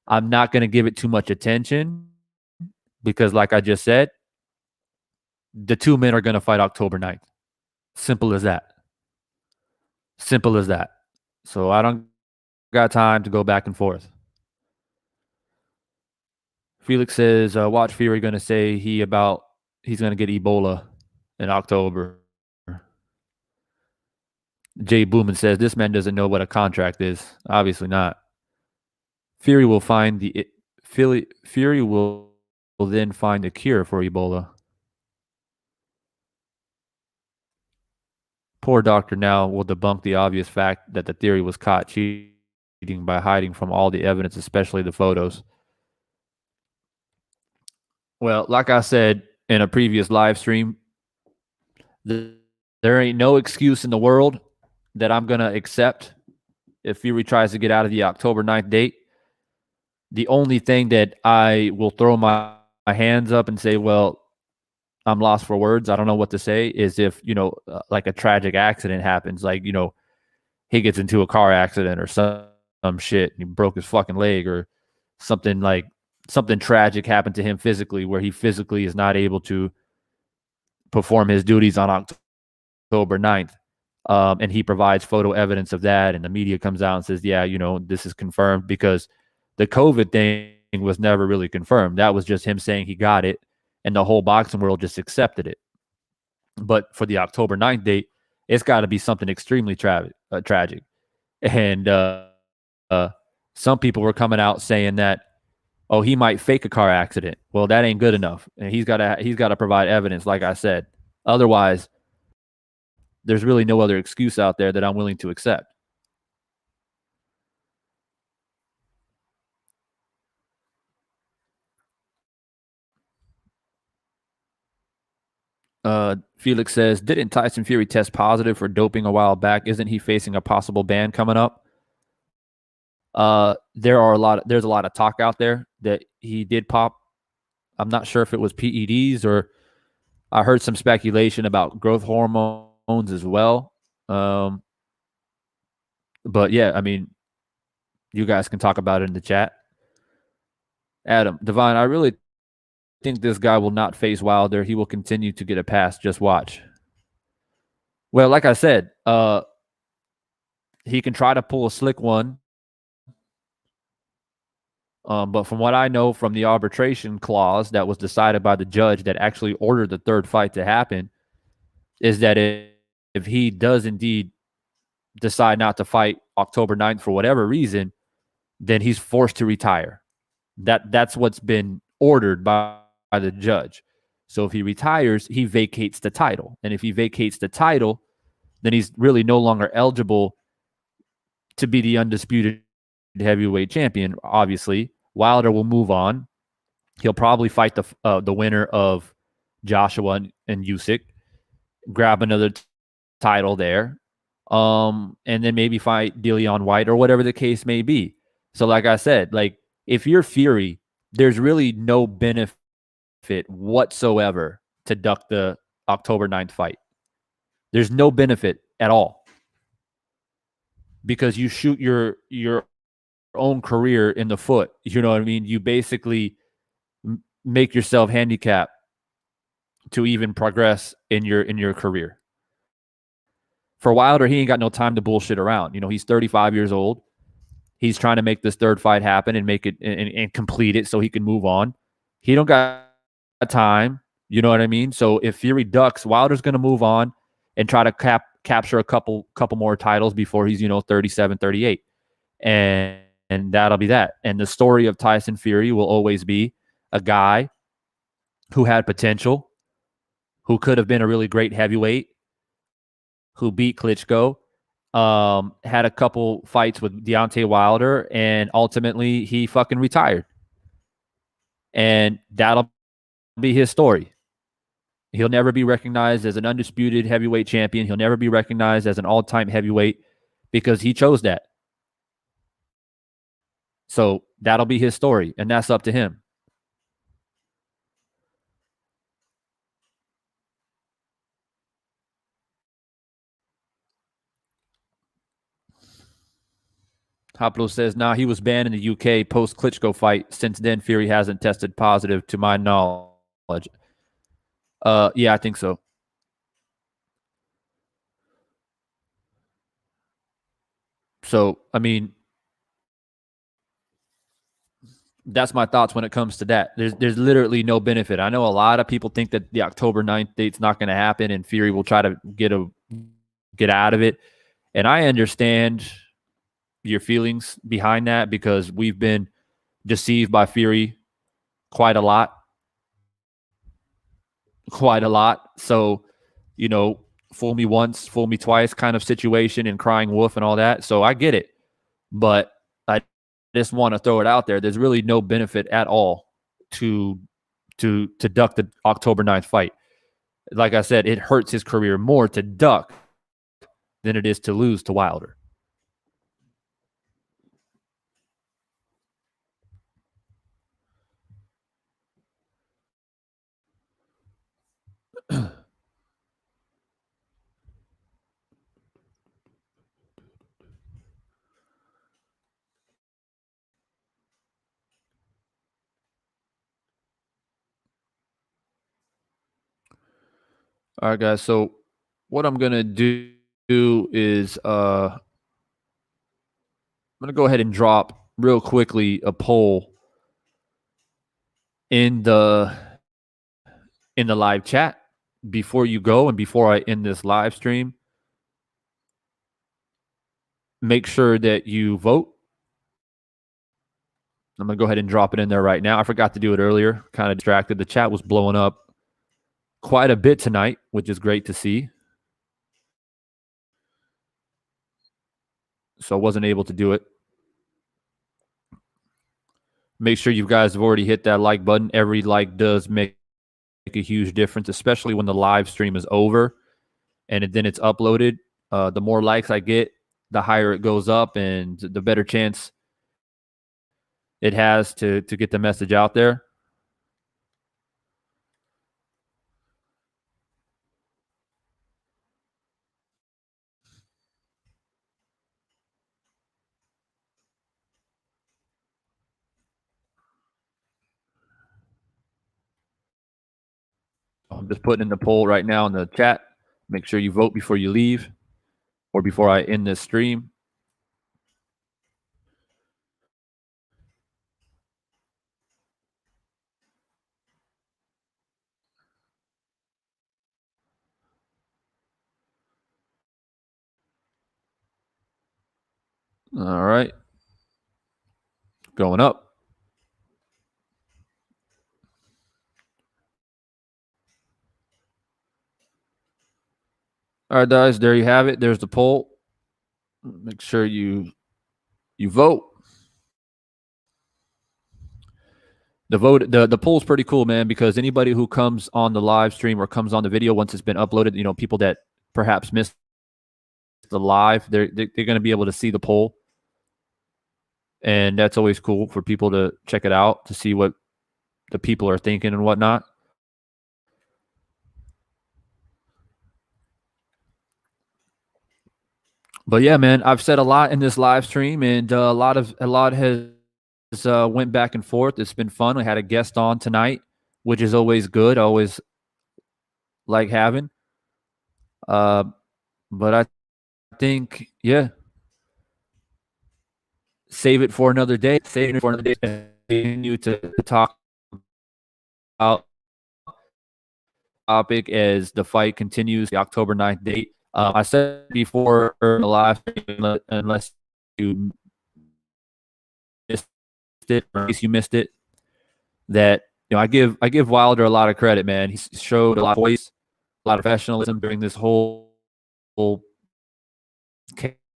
I'm not going to give it too much attention because, like I just said, the two men are going to fight October 9th. Simple as that. Simple as that. So I don't got time to go back and forth. Felix says, watch Fury going to say he's going to get Ebola in October. Jay Booman says, this man doesn't know what a contract is. Obviously not. Fury will then find a cure for Ebola. Poor doctor now will debunk the obvious fact that the theory was caught cheating by hiding from all the evidence, especially the photos. Well, like I said in a previous live stream, there ain't no excuse in the world that I'm going to accept if Fury tries to get out of the October 9th date. The only thing that I will throw my hands up and say, well, I'm lost for words, I don't know what to say, is if, like a tragic accident happens, like, he gets into a car accident or some shit and he broke his fucking leg or something tragic happened to him physically where he physically is not able to perform his duties on October 9th. And he provides photo evidence of that. And the media comes out and says, yeah, this is confirmed, because the COVID thing was never really confirmed. That was just him saying he got it. And the whole boxing world just accepted it. But for the October 9th date, it's got to be something extremely tragic. And some people were coming out saying that, oh, he might fake a car accident. Well, that ain't good enough. And he's got to provide evidence, like I said. Otherwise, there's really no other excuse out there that I'm willing to accept. Felix says, didn't Tyson Fury test positive for doping a while back? Isn't he facing a possible ban coming up? There's a lot of talk out there that he did pop. I'm not sure if it was PEDs or I heard some speculation about growth hormones as well. But yeah, I mean, you guys can talk about it in the chat. Adam, Divine, I really think this guy will not face Wilder. He will continue to get a pass. Just watch. Well, like I said, he can try to pull a slick one. But from what I know from the arbitration clause that was decided by the judge that actually ordered the third fight to happen, is that if he does indeed decide not to fight October 9th for whatever reason, then he's forced to retire. That's what's been ordered by the judge. So if he retires, he vacates the title. And if he vacates the title, then he's really no longer eligible to be the undisputed heavyweight champion. Obviously, Wilder will move on. He'll probably fight the winner of Joshua and Usyk, grab another title there, and then maybe fight Dillian White or whatever the case may be. So like I said, like if you're Fury, there's really no benefit whatsoever to duck the October 9th fight. There's no benefit at all, because you shoot your own career in the foot. You know what I mean? You basically make yourself handicapped to even progress in your career. For Wilder, he ain't got no time to bullshit around. He's 35 years old. He's trying to make this third fight happen and make it and complete it so he can move on. He don't got time. You know what I mean? So if Fury ducks, Wilder's going to move on and try to capture a couple more titles before he's 37, 38. And that'll be that. And the story of Tyson Fury will always be a guy who had potential, who could have been a really great heavyweight, who beat Klitschko, had a couple fights with Deontay Wilder, and ultimately he fucking retired. And that'll be his story. He'll never be recognized as an undisputed heavyweight champion. He'll never be recognized as an all-time heavyweight because he chose that. So that'll be his story, and that's up to him. Haplo says, nah, he was banned in the UK post-Klitschko fight. Since then, Fury hasn't tested positive to my knowledge. Yeah, I think so. So, I mean, that's my thoughts when it comes to that. There's literally no benefit. I know a lot of people think that the October 9th date's not going to happen and Fury will try to get out of it. And I understand your feelings behind that because we've been deceived by Fury quite a lot. So, you know, fool me once, fool me twice kind of situation and crying wolf and all that. So I get it. But I just want to throw it out there. There's really no benefit at all to duck the October 9th fight. Like I said, it hurts his career more to duck than it is to lose to Wilder. All right, guys. So what I'm gonna do is I'm gonna go ahead and drop real quickly a poll in the live chat before you go and before I end this live stream. Make sure that you vote. I'm gonna go ahead and drop it in there right now. I forgot to do it earlier. Kind of distracted. The chat was blowing up quite a bit tonight, which is great to see. So I wasn't able to do it. Make sure you guys have already hit that like button. Every like does make a huge difference, especially when the live stream is over and then it's uploaded. The more likes I get, the higher it goes up and the better chance it has to get the message out there. I'm just putting in the poll right now in the chat. Make sure you vote before you leave or before I end this stream. All right. Going up. All right, guys, there you have it. There's the poll. Make sure you vote. The poll's pretty cool, man, because anybody who comes on the live stream or comes on the video once it's been uploaded, you know, people that perhaps missed the live, they're going to be able to see the poll. And that's always cool for people to check it out to see what the people are thinking and whatnot. But yeah, man, I've said a lot in this live stream, and a lot has went back and forth. It's been fun. I had a guest on tonight, which is always good. I always like having. But I think, yeah, save it for another day. Save it for another day. Continue to talk about topic as the fight continues, the October 9th date. I said before in the live stream, unless you missed it, or in case you missed it, that I give Wilder a lot of credit, man. He showed a lot of voice, a lot of professionalism during this whole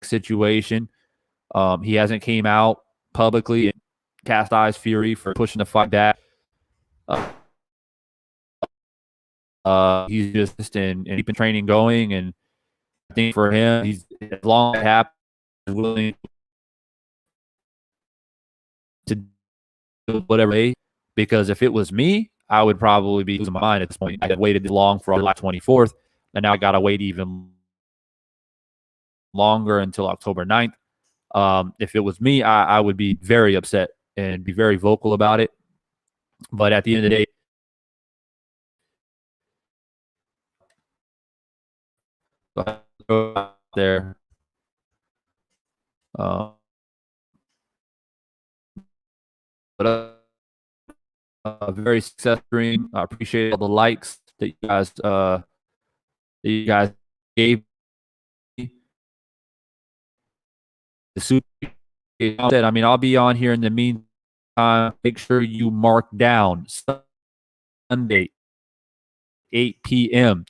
situation. He hasn't came out publicly and chastised Fury for pushing the fight back. He's just and keeping training going, and I think for him, he's as long as it happens, willing to do whatever. Because if it was me, I would probably be losing my mind at this point. I had waited this long for July 24th, and now I got to wait even longer until October 9th. If it was me, I would be very upset and be very vocal about it. But at the end of the day, there, but very successful stream. I appreciate all the likes that you guys gave me. The super. I mean, I'll be on here in the meantime. Make sure you mark down Sunday, 8 p.m.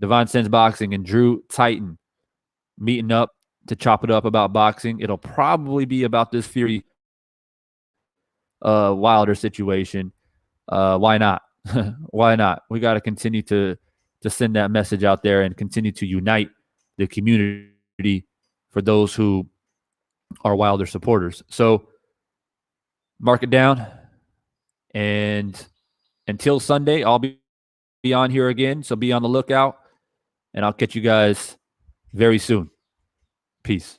Devon Sens Boxing and Drew Titan meeting up to chop it up about boxing. It'll probably be about this Fury Wilder situation. Why not? Why not? We got to continue to send that message out there and continue to unite the community for those who are Wilder supporters. So mark it down. And until Sunday, I'll be on here again. So be on the lookout. And I'll catch you guys very soon. Peace.